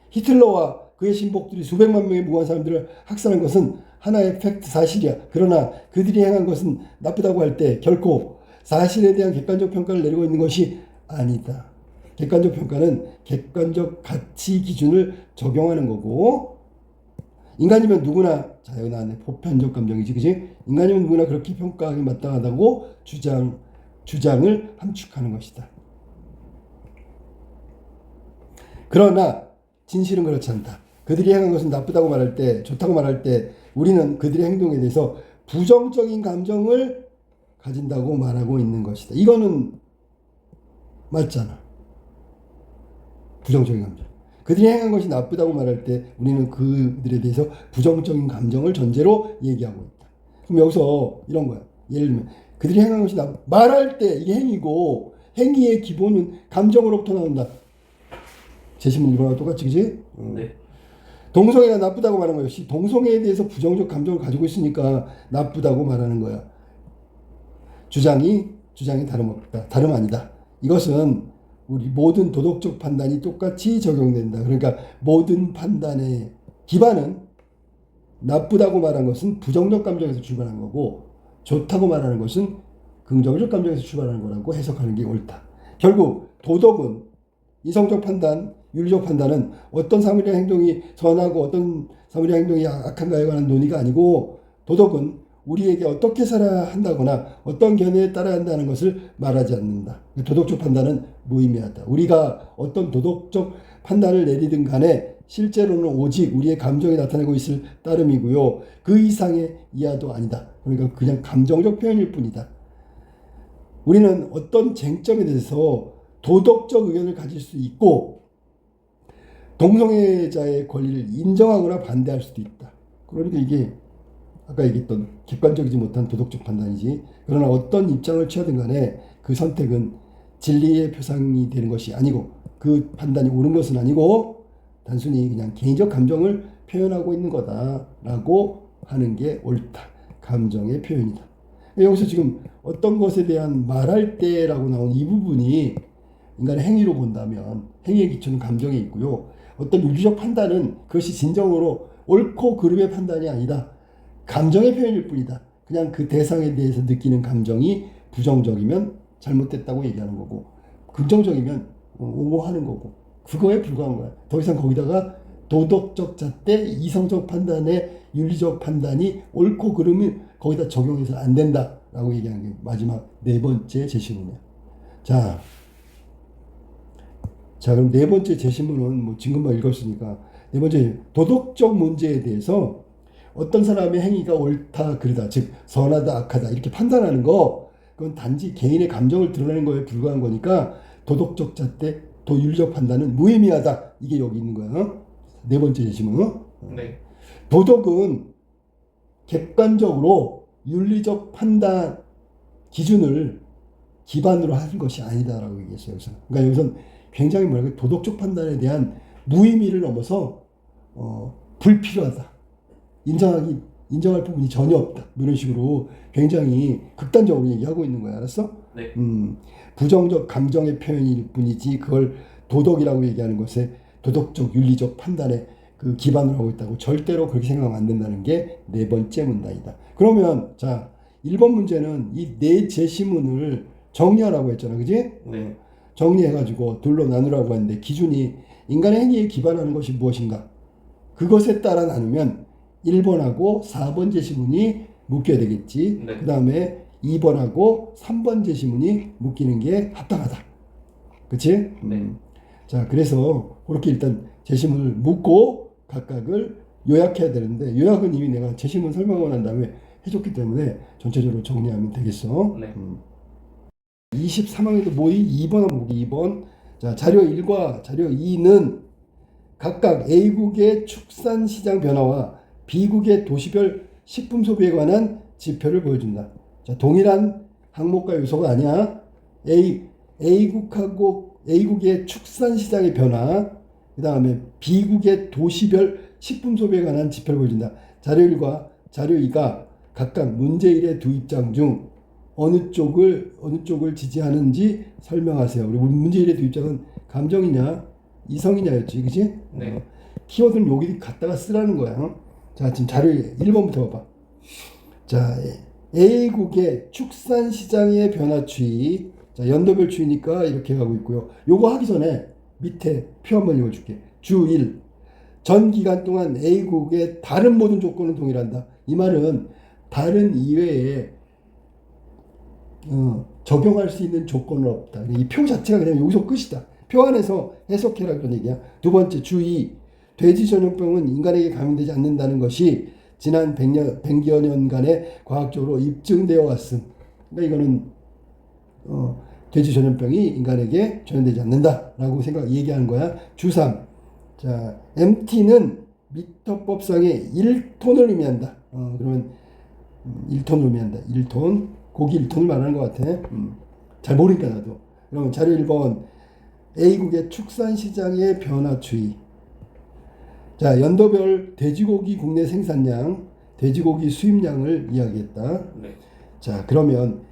Speaker 1: 히틀러와 그의 신복들이 수백만 명의 무고한 사람들을 학살한 것은 하나의 팩트, 사실이야. 그러나 그들이 행한 것은 나쁘다고 할 때 결코 사실에 대한 객관적 평가를 내리고 있는 것이 아니다. 객관적 평가는 객관적 가치 기준을 적용하는 거고, 인간이면 누구나, 자, 여기 나왔네. 보편적 감정이지, 그지? 인간이면 누구나 그렇게 평가하기 마땅하다고 주장을 함축하는 것이다. 그러나 진실은 그렇지 않다. 그들이 행한 것은 나쁘다고 말할 때, 좋다고 말할 때 우리는 그들의 행동에 대해서 부정적인 감정을 가진다고 말하고 있는 것이다. 이거는 맞잖아. 부정적인 감정. 그들이 행한 것이 나쁘다고 말할 때 우리는 그들에 대해서 부정적인 감정을 전제로 얘기하고 있다. 그럼 여기서 이런 거야. 예를 들면 그들이 행한 것이 말할 때 이게 행위고, 행위의 기본은 감정으로부터 나온다. 제시문 이거랑 똑같이, 그지?
Speaker 2: 네.
Speaker 1: 동성애가 나쁘다고 말하는 것이 동성애에 대해서 부정적 감정을 가지고 있으니까 나쁘다고 말하는 거야. 주장이 다름없다. 다름 아니다. 이것은 우리 모든 도덕적 판단이 똑같이 적용된다. 그러니까 모든 판단의 기반은 나쁘다고 말한 것은 부정적 감정에서 출발한 거고, 좋다고 말하는 것은 긍정적 감정에서 출발하는 거라고 해석하는 게 옳다. 결국 도덕은 이성적 판단, 윤리적 판단은 어떤 사물의 행동이 선하고 어떤 사물의 행동이 악한가에 관한 논의가 아니고, 도덕은 우리에게 어떻게 살아야 한다거나 어떤 견해에 따라야 한다는 것을 말하지 않는다. 도덕적 판단은 무의미하다. 우리가 어떤 도덕적 판단을 내리든 간에 실제로는 오직 우리의 감정이 나타내고 있을 따름이고요. 그 이상의 이하도 아니다. 그러니까 그냥 감정적 표현일 뿐이다. 우리는 어떤 쟁점에 대해서 도덕적 의견을 가질 수 있고 동성애자의 권리를 인정하거나 반대할 수도 있다. 그러니까 이게 아까 얘기했던 객관적이지 못한 도덕적 판단이지. 그러나 어떤 입장을 취하든 간에 그 선택은 진리의 표상이 되는 것이 아니고, 그 판단이 옳은 것은 아니고 단순히 그냥 개인적 감정을 표현하고 있는 거다라고 하는 게 옳다. 감정의 표현이다. 여기서 지금 어떤 것에 대한 말할 때라고 나온 이 부분이 인간의 행위로 본다면 행위의 기초는 감정에 있고요. 어떤 윤리적 판단은 그것이 진정으로 옳고 그름의 판단이 아니다. 감정의 표현일 뿐이다. 그냥 그 대상에 대해서 느끼는 감정이 부정적이면 잘못됐다고 얘기하는 거고, 긍정적이면 옹호하는 거고 그거에 불과한 거야. 더 이상 거기다가 도덕적 잣대, 이성적 판단에 윤리적 판단이 옳고 그름이 거기다 적용해서 안 된다라고 얘기하는 게 마지막 네 번째 제시문이야. 자, 그럼 네 번째 제시문은 뭐 지금만 읽었으니까 네 번째 도덕적 문제에 대해서 어떤 사람의 행위가 옳다 그르다 즉 선하다 악하다 이렇게 판단하는 거 그건 단지 개인의 감정을 드러내는 거에 불과한 거니까 도덕적 잣대 윤리적 판단은 무의미하다 이게 여기 있는 거야. 네 번째 제시문.
Speaker 2: 네.
Speaker 1: 도덕은 객관적으로 윤리적 판단 기준을 기반으로 하는 것이 아니다라고 얘기했어요. 그러니까 여기서는 굉장히 뭐랄까 도덕적 판단에 대한 무의미를 넘어서 불필요하다. 인정할 부분이 전혀 없다. 이런 식으로 굉장히 극단적으로 얘기하고 있는 거야. 알았어?
Speaker 2: 네.
Speaker 1: 부정적 감정의 표현일 뿐이지 그걸 도덕이라고 얘기하는 것에 도덕적 윤리적 판단에 그 기반을 하고 있다고 절대로 그렇게 생각하면 안 된다는 게 네 번째 문단이다. 그러면 자 1번 문제는 이 네 제시문을 정리하라고 했잖아. 그지?
Speaker 2: 네.
Speaker 1: 정리해가지고 둘로 나누라고 했는데 기준이 인간의 행위에 기반하는 것이 무엇인가? 그것에 따라 나누면 1번하고 4번 제시문이 묶여야 되겠지.
Speaker 2: 네.
Speaker 1: 그 다음에 2번하고 3번 제시문이 묶이는 게 합당하다. 그치?
Speaker 2: 네.
Speaker 1: 자, 그래서 그렇게 일단 제시문을 묶고 각각을 요약해야 되는데 요약은 이미 내가 제시문 설명하고 난 다음에 해줬기 때문에 전체적으로 정리하면 되겠어.
Speaker 2: 네.
Speaker 1: 23항에도 모의 2번, 2번. 자, 자료 1과 자료 2는 각각 A국의 축산시장 변화와 B국의 도시별 식품 소비에 관한 지표를 보여준다. 자, 동일한 항목과 요소가 아니야. A국의 축산시장의 변화, 그 다음에 B국의 도시별 식품 소비에 관한 지표를 보여준다. 자료 1과 자료 2가 각각 문제 1의 두 입장 중 어느 쪽을 지지하는지 설명하세요. 우리 문제 1의 두 입장은 감정이냐 이성이냐였지, 그치?
Speaker 2: 네.
Speaker 1: 키워드는 여기 갖다가 쓰라는 거야. 자, 지금 자료 1번부터 봐봐. 자, A국의 축산시장의 변화 추이. 자, 연도별 추이니까 이렇게 가고 있고요. 요거 하기 전에 밑에 표 한번 읽어줄게. 주 1. 전 기간 동안 A국의 다른 모든 조건은 동일한다. 이 말은 다른 이외에 적용할 수 있는 조건은 없다. 이 표 자체가 그냥 여기서 끝이다. 표 안에서 해석해라 그런 얘기야. 두 번째, 주 2. 돼지 전염병은 인간에게 감염되지 않는다는 것이 지난 100여 년간의 과학적으로 입증되어 왔음. 그러니까 이거는 돼지 전염병이 인간에게 전염되지 않는다라고 얘기하는 거야. 주 3. 자, MT는 미터법상의 1톤을 의미한다. 그러면 1톤을 의미한다. 1톤. 고기 1톤을 말하는 것 같아. 잘 모르니까 나도. 그러면 자료 1번. A국의 축산시장의 변화 추이. 자, 연도별 돼지고기 국내 생산량, 돼지고기 수입량을 이야기했다.
Speaker 2: 네.
Speaker 1: 자, 그러면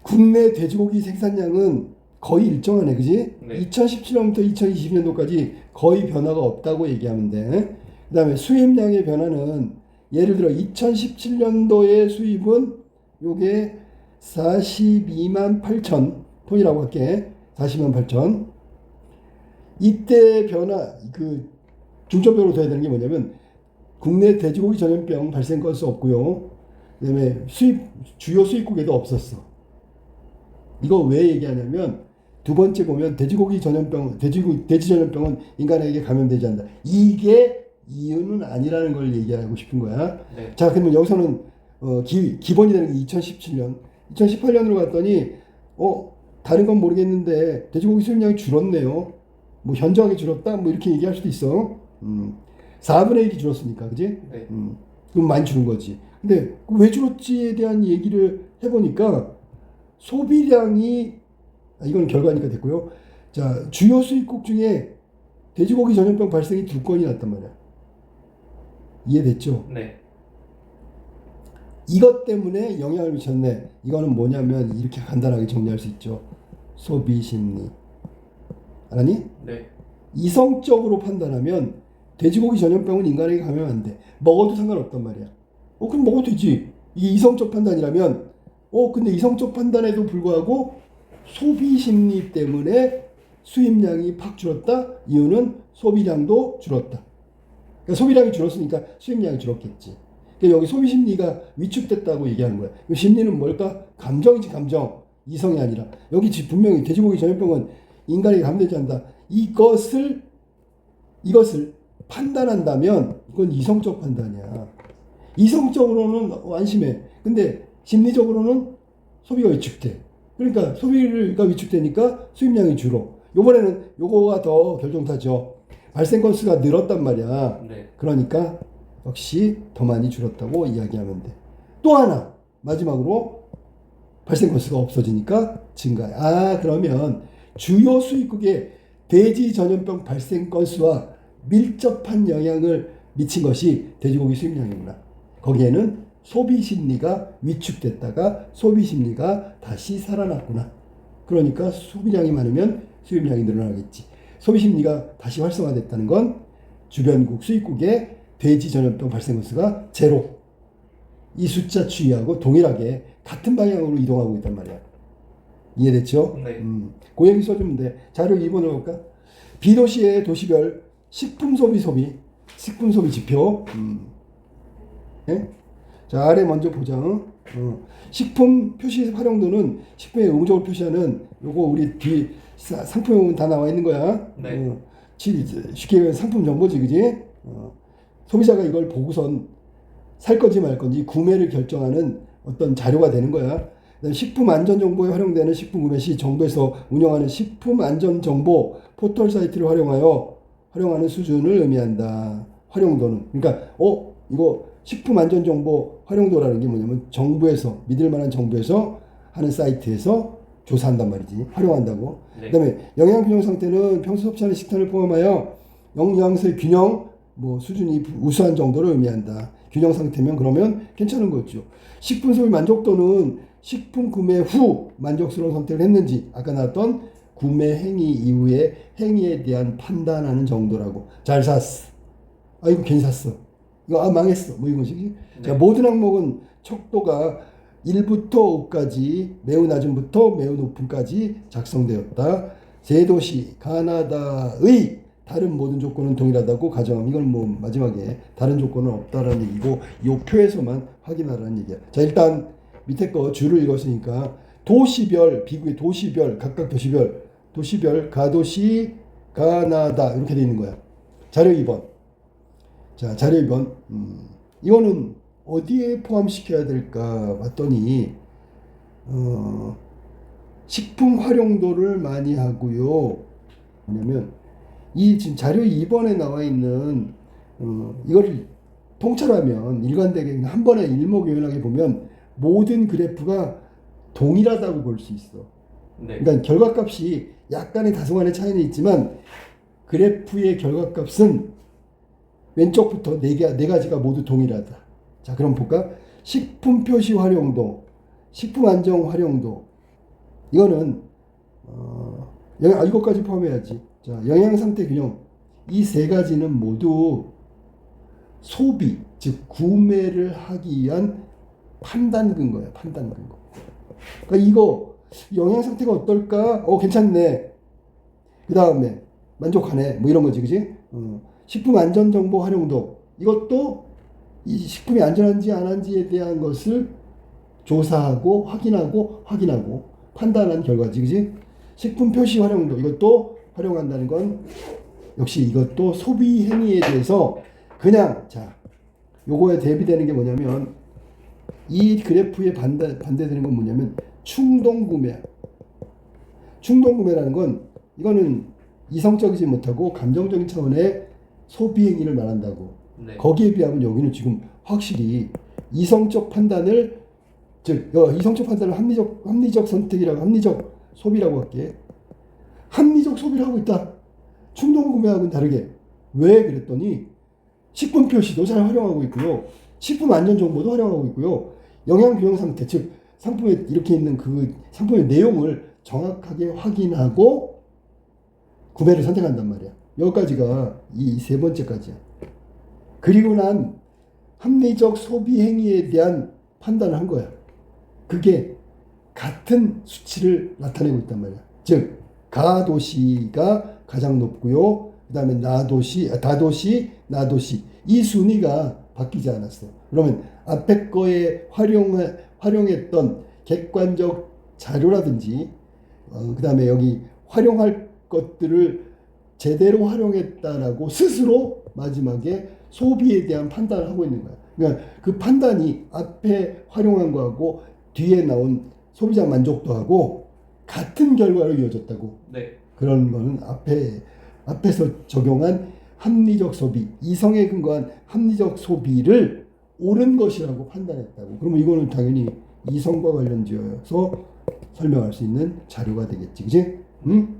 Speaker 1: 국내 돼지고기 생산량은 거의 일정하네, 그지?
Speaker 2: 네.
Speaker 1: 2017년부터 2020년도까지 거의 변화가 없다고 얘기하면 돼. 그 다음에 수입량의 변화는 예를 들어 2017년도의 수입은 요게 42만 8천 톤이라고 할게. 42만 8천. 이때 변화, 중점적으로 둬야 되는 게 뭐냐면 국내 돼지고기 전염병 발생 건수 없고요. 그 다음에 주요 수입국에도 없었어. 이거 왜 얘기하냐면 두 번째 보면 돼지 전염병은 인간에게 감염되지 않는다. 이게 이유는 아니라는 걸 얘기하고 싶은 거야.
Speaker 2: 네.
Speaker 1: 자, 그러면 여기서는 기본이 되는 게 2017년. 2018년으로 갔더니 다른 건 모르겠는데 돼지고기 수입량이 줄었네요. 뭐 현저하게 줄었다. 뭐 이렇게 얘기할 수도 있어. 4분의 1이 줄었으니까, 그지?
Speaker 2: 네.
Speaker 1: 그럼 많이 줄은 거지. 근데 왜 줄었지에 대한 얘기를 해보니까 소비량이 이건 결과니까 됐고요. 자, 주요 수입국 중에 돼지고기 전염병 발생이 2건이 났단 말이야. 이해됐죠?
Speaker 2: 네.
Speaker 1: 이것 때문에 영향을 미쳤네. 이거는 뭐냐면 이렇게 간단하게 정리할 수 있죠. 소비 심리. 알았니?
Speaker 2: 네.
Speaker 1: 이성적으로 판단하면 돼지고기 전염병은 인간에게 감염 안 돼. 먹어도 상관없단 말이야. 그럼 먹어도 되지. 이게 이성적 판단이라면 근데 이성적 판단에도 불구하고 소비 심리 때문에 수입량이 팍 줄었다. 이유는 소비량도 줄었다. 그러니까 소비량이 줄었으니까 수입량이 줄었겠지. 그러니까 여기 소비 심리가 위축됐다고 얘기하는 거야. 심리는 뭘까? 감정이지, 감정. 이성이 아니라. 여기 분명히 돼지고기 전염병은 인간에게 감되지 않는다. 이것을 판단한다면 이건 이성적 판단이야. 이성적으로는 안심해. 근데 심리적으로는 소비가 위축돼. 그러니까 소비가 위축되니까 수입량이 줄어. 요번에는 요거가 더 결정타죠. 발생 건수가 늘었단 말이야.
Speaker 2: 네.
Speaker 1: 그러니까 역시 더 많이 줄었다고 이야기하면 돼. 또 하나 마지막으로 발생 건수가 없어지니까 증가해. 그러면 주요 수입국의 돼지 전염병 발생 건수와 밀접한 영향을 미친 것이 돼지고기 수입량이구나. 거기에는 소비 심리가 위축됐다가 소비 심리가 다시 살아났구나. 그러니까 소비량이 많으면 수입량이 늘어나겠지. 소비 심리가 다시 활성화됐다는 건 주변국 수입국의 돼지 전염병 발생 건수가 제로. 이 숫자 추이하고 동일하게 같은 방향으로 이동하고 있단 말이야. 이해됐죠?
Speaker 2: 네.
Speaker 1: 그 얘기 써주면 돼. 자료 2번을 볼까? B도시의 도시별 식품 소비 지표. 네? 자, 아래 먼저 보자. 식품 표시 활용도는 식품에 의무적으로 표시하는 요거 우리 뒤 상품에 보면 다 나와 있는 거야.
Speaker 2: 네.
Speaker 1: 쉽게 얘기하면 상품 정보지, 그지? 소비자가 이걸 보고선 살 건지 말 건지 구매를 결정하는 어떤 자료가 되는 거야. 식품 안전 정보에 활용되는 식품 구매 시 정부에서 운영하는 식품 안전 정보 포털 사이트를 활용하는 수준을 의미한다. 활용도는. 그러니까 이거 식품 안전 정보 활용도라는 게 뭐냐면 정부에서 믿을 만한 정부에서 하는 사이트에서 조사한단 말이지. 활용한다고.
Speaker 2: 네.
Speaker 1: 그다음에 영양 균형 상태는 평소 섭취하는 식단을 포함하여 영양소의 균형 수준이 우수한 정도를 의미한다. 균형 상태면 그러면 괜찮은 거죠. 식품 소비 만족도는 식품 구매 후 만족스러운 선택을 했는지 아까 나왔던 구매 행위 이후에 행위에 대한 판단하는 정도라고. 잘 샀어. 이거 괜히 샀어. 이거 망했어. 이런 것이.
Speaker 2: 네.
Speaker 1: 자, 모든 항목은 척도가 1부터 5까지 매우 낮음부터 매우 높음까지 작성되었다. 제도시 가나다의 다른 모든 조건은 동일하다고 가정함. 이건 마지막에 다른 조건은 없다라는 얘기고 이 표에서만 확인하라는 얘기야. 자, 일단 밑에 거 줄을 읽었으니까 도시별 비구의 도시별 각각 도시별 가도시 가나다 이렇게 돼 있는 거야. 자료 2번. 자, 자료 2번. 이거는 어디에 포함시켜야 될까 봤더니 식품 활용도를 많이 하고요. 뭐냐면 이 지금 자료 2번에 나와 있는 이걸 통찰하면 일관되게 한 번에 일목요연하게 보면 모든 그래프가 동일하다고 볼 수 있어.
Speaker 2: 네.
Speaker 1: 그러니까 결과값이 약간의 다소간의 차이는 있지만 그래프의 결과값은 왼쪽부터 네 가지가 모두 동일하다. 자, 그럼 볼까? 식품 표시 활용도, 식품 안정 활용도. 이거는 이것까지 포함해야지. 자, 영양 상태 균형. 이 세 가지는 모두 소비, 즉 구매를 하기 위한 판단 근거야. 판단 근거. 그러니까 이거 영양 상태가 어떨까? 괜찮네. 그 다음에 만족하네. 이런 거지, 그지? 식품 안전 정보 활용도. 이것도 이 식품이 안전한지 안 한지에 대한 것을 조사하고 확인하고 판단한 결과지, 그지? 식품 표시 활용도. 이것도 활용한다는 건 역시 이것도 소비 행위에 대해서 그냥 요거에 대비되는 게 뭐냐면 이 그래프에 반대되는 건 뭐냐면 충동 구매. 충동 구매라는 건 이거는 이성적이지 못하고 감정적인 차원의 소비 행위를 말한다고.
Speaker 2: 네.
Speaker 1: 거기에 비하면 여기는 지금 확실히 이성적 판단을 이성적 판단을 합리적 선택이라고 합리적 소비라고 할게. 합리적 소비를 하고 있다. 충동 구매하고는 다르게. 왜 그랬더니 식품 표시도 잘 활용하고 있고요. 식품 안전 정보도 활용하고 있고요. 영양 균형 상태, 즉 상품에 이렇게 있는 그 상품의 내용을 정확하게 확인하고 구매를 선택한단 말이야. 여기까지가 이 세 번째까지야. 그리고 난 합리적 소비 행위에 대한 판단을 한 거야. 그게 같은 수치를 나타내고 있단 말이야. 즉 가도시가 가장 높고요. 그 다음에 다도시, 나도시 이 순위가 바뀌지 않았어. 그러면 앞에 거에 활용했던 객관적 자료라든지 그 다음에 여기 활용할 것들을 제대로 활용했다라고 스스로 마지막에 소비에 대한 판단을 하고 있는 거야. 그러니까 그 판단이 앞에 활용한 거하고 뒤에 나온 소비자 만족도하고 같은 결과로 이어졌다고.
Speaker 2: 네.
Speaker 1: 그런 거는 앞에서 적용한 합리적 소비, 이성에 근거한 합리적 소비를 옳은 것이라고 판단했다고. 그러면 이거는 당연히 이성과 관련지어서 설명할 수 있는 자료가 되겠지, 그지? 응?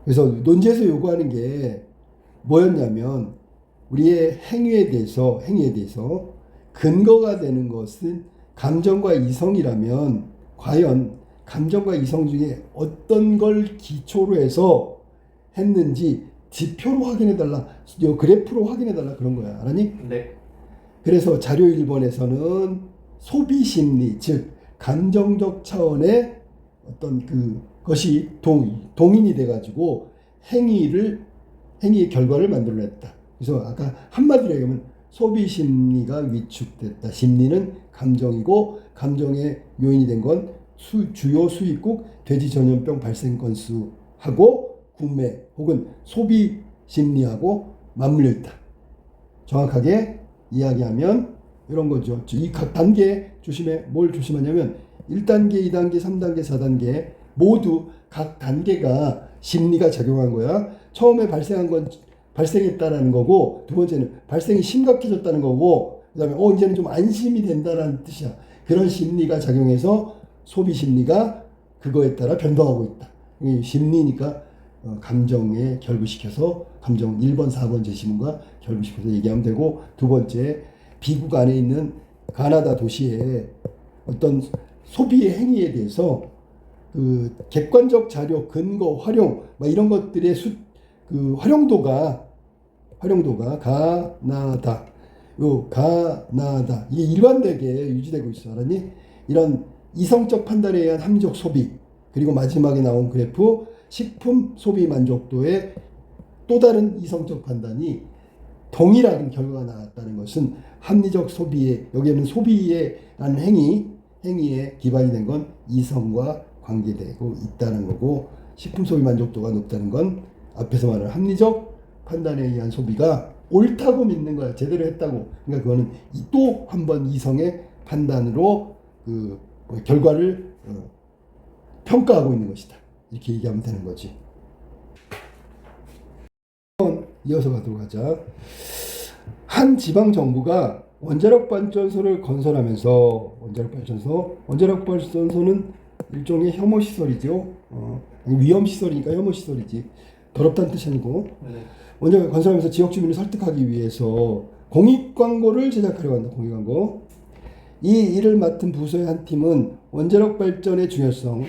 Speaker 1: 그래서 논지에서 요구하는 게 뭐였냐면 우리의 행위에 대해서 근거가 되는 것은 감정과 이성이라면 과연 감정과 이성 중에 어떤 걸 기초로 해서 했는지 지표로 확인해달라, 그래프로 확인해달라 그런 거야. 알았니?
Speaker 2: 네.
Speaker 1: 그래서 자료 1번에서는 소비 심리, 즉 감정적 차원의 어떤 그것이 동인이 돼가지고 행위의 결과를 만들어냈다. 그래서 아까 한마디로 얘기하면 소비 심리가 위축됐다. 심리는 감정이고 감정의 요인이 된 건 주요 수입국 돼지 전염병 발생 건수하고 구매 혹은 소비 심리하고 맞물려 있다. 정확하게 이야기하면 이런 거죠. 이 각 단계 뭘 조심하냐면 1단계, 2단계, 3단계, 4단계 모두 각 단계가 심리가 작용한 거야. 처음에 발생했다라는 거고, 두 번째는 발생이 심각해졌다는 거고, 그 다음에 이제는 좀 안심이 된다라는 뜻이야. 그런 심리가 작용해서 소비 심리가 그거에 따라 변동하고 있다. 심리니까 감정에 결부시켜서 감정 1번, 4번 제시문과 결부시켜서 얘기하면 되고, 두 번째 미국 안에 있는 가나다 도시에 어떤 소비의 행위에 대해서 그 객관적 자료, 근거, 활용 이런 것들의 활용도가 가나다 이게 일관되게 유지되고 있어. 알았니? 이런 이성적 판단에 의한 합리적 소비, 그리고 마지막에 나온 그래프 식품 소비 만족도의 또 다른 이성적 판단이 동일한 결과가 나왔다는 것은 합리적 소비에, 여기에는 소비에라는 행위에 기반이 된 건 이성과 관계되고 있다는 거고, 식품 소비 만족도가 높다는 건 앞에서 말한 합리적 판단에 의한 소비가 옳다고 믿는 거야. 제대로 했다고. 그러니까 그거는 또 한 번 이성의 판단으로 결과를 평가하고 있는 것이다. 이렇게 얘기하면 되는 거지. 이어서 가도록 하자. 한 지방 정부가 원자력 발전소를 건설하면서 원자력 발전소는 일종의 혐오 시설이죠. 위험 시설이니까 혐오 시설이지. 더럽다는 뜻이 아니고.
Speaker 2: 네.
Speaker 1: 원자력 건설하면서 지역 주민을 설득하기 위해서 공익 광고를 제작하려고 한다. 공익 광고. 이 일을 맡은 부서의 한 팀은 원자력 발전의 중요성,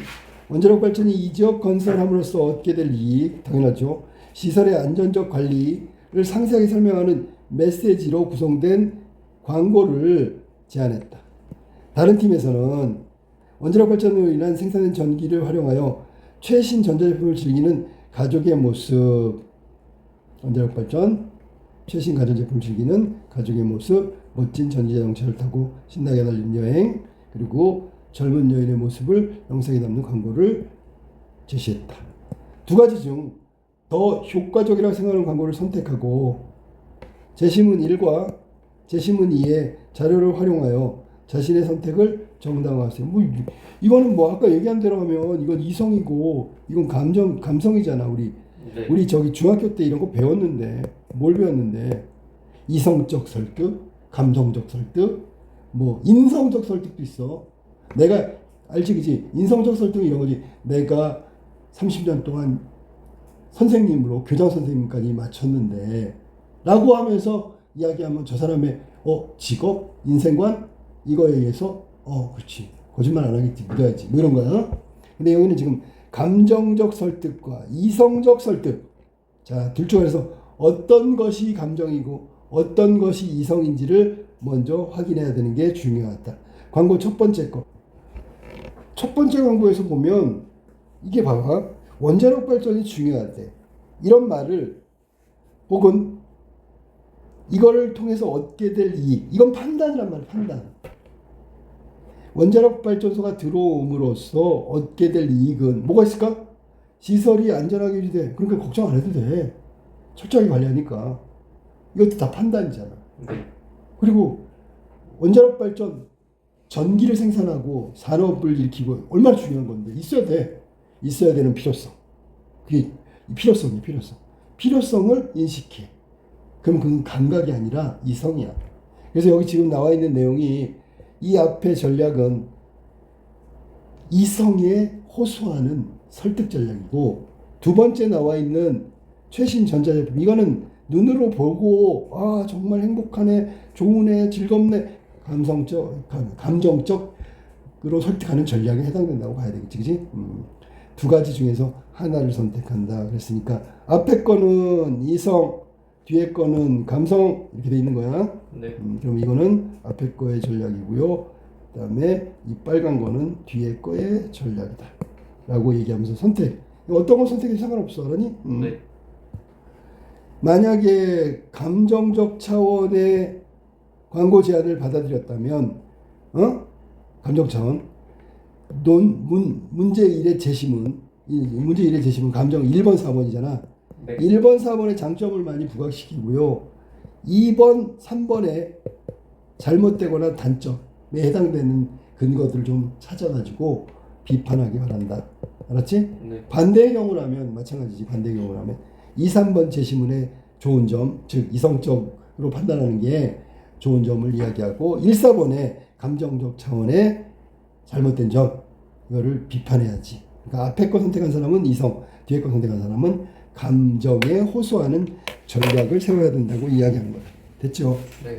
Speaker 1: 원자력 발전이 이 지역 건설함으로써 얻게 될 이익, 당연하죠. 시설의 안전적 관리를 상세하게 설명하는 메시지로 구성된 광고를 제안했다. 다른 팀에서는 원자력 발전으로 인한 생산된 전기를 활용하여 최신 전자제품을 즐기는 가족의 모습, 원자력 발전, 최신 가전제품을 즐기는 가족의 모습, 멋진 전기자동차를 타고 신나게 달리는 여행, 그리고 젊은 여인의 모습을 영상에 담는 광고를 제시했다. 두 가지 중 더 효과적이라고 생각하는 광고를 선택하고 제시문 1과 제시문 2의 자료를 활용하여 자신의 선택을 정당화하세요. 이거는 아까 얘기한 대로 하면 이건 이성이고 이건 감성이잖아. 우리 저기 중학교 때 이런 거 배웠는데 뭘 배웠는데 이성적 설득, 감성적 설득, 인성적 설득도 있어. 내가 알지 그지? 인성적 설득은 이런 거지. 내가 30년 동안 선생님으로 교장 선생님까지 마쳤는데 라고 하면서 이야기하면 저 사람의 직업, 인생관 이거에 의해서 그렇지 거짓말 안 하겠지, 믿어야지 이런 거야. 근데 여기는 지금 감정적 설득과 이성적 설득, 자 둘 중에서 어떤 것이 감정이고 어떤 것이 이성인지를 먼저 확인해야 되는 게 중요하다. 광고 첫 번째 거 첫 번째 광고에서 보면 이게 봐봐. 원자력 발전이 중요하대. 이런 말을 혹은 이거를 통해서 얻게 될 이익. 이건 판단이란 말이야. 판단. 원자력 발전소가 들어옴으로써 얻게 될 이익은 뭐가 있을까? 시설이 안전하게 유지돼. 그러니까 걱정 안 해도 돼. 철저하게 관리하니까. 이것도 다 판단이잖아. 그리고 원자력 발전 전기를 생산하고 산업을 일으키고 얼마나 중요한 건데 있어야 돼. 있어야 되는 필요성. 그게 필요성이야. 필요성을 인식해. 그럼 그건 감각이 아니라 이성이야. 그래서 여기 지금 나와 있는 내용이 이 앞의 전략은 이성에 호소하는 설득 전략이고 두 번째 나와 있는 최신 전자제품 이거는 눈으로 보고 아 정말 행복하네, 좋으네, 즐겁네 감정적으로 설득하는 전략에 해당된다고 봐야 되겠지, 그지? 두 가지 중에서 하나를 선택한다 그랬으니까 앞에 거는 이성, 뒤에 거는 감성 이렇게 돼 있는 거야.
Speaker 2: 네.
Speaker 1: 그럼 이거는 앞에 거의 전략이고요. 그다음에 이 빨간 거는 뒤에 거의 전략이다. 라고 얘기하면서 선택. 어떤 건 선택해도 상관없어. 알았니?
Speaker 2: 네.
Speaker 1: 만약에 감정적 차원의 광고 제안을 받아들였다면, 감정 차원. 문제 1의 제시문. 문제 1의 제시문 감정 1번, 4번이잖아.
Speaker 2: 네.
Speaker 1: 1번, 4번의 장점을 많이 부각시키고요. 2번, 3번에 잘못되거나 단점에 해당되는 근거들을 좀 찾아가지고 비판하기 바란다. 알았지?
Speaker 2: 네.
Speaker 1: 반대의 경우라면 마찬가지지. 반대의 경우라면 2, 3번 제시문의 좋은 점, 즉 이성적으로 판단하는 게 좋은 점을 이야기하고 1, 4번의 감정적 차원의 잘못된 점 이거를 비판해야지. 그러니까 앞에 거 선택한 사람은 이성, 뒤에 거 선택한 사람은 감정에 호소하는 전략을 세워야 된다고 이야기하는 거다. 됐죠?
Speaker 2: 네.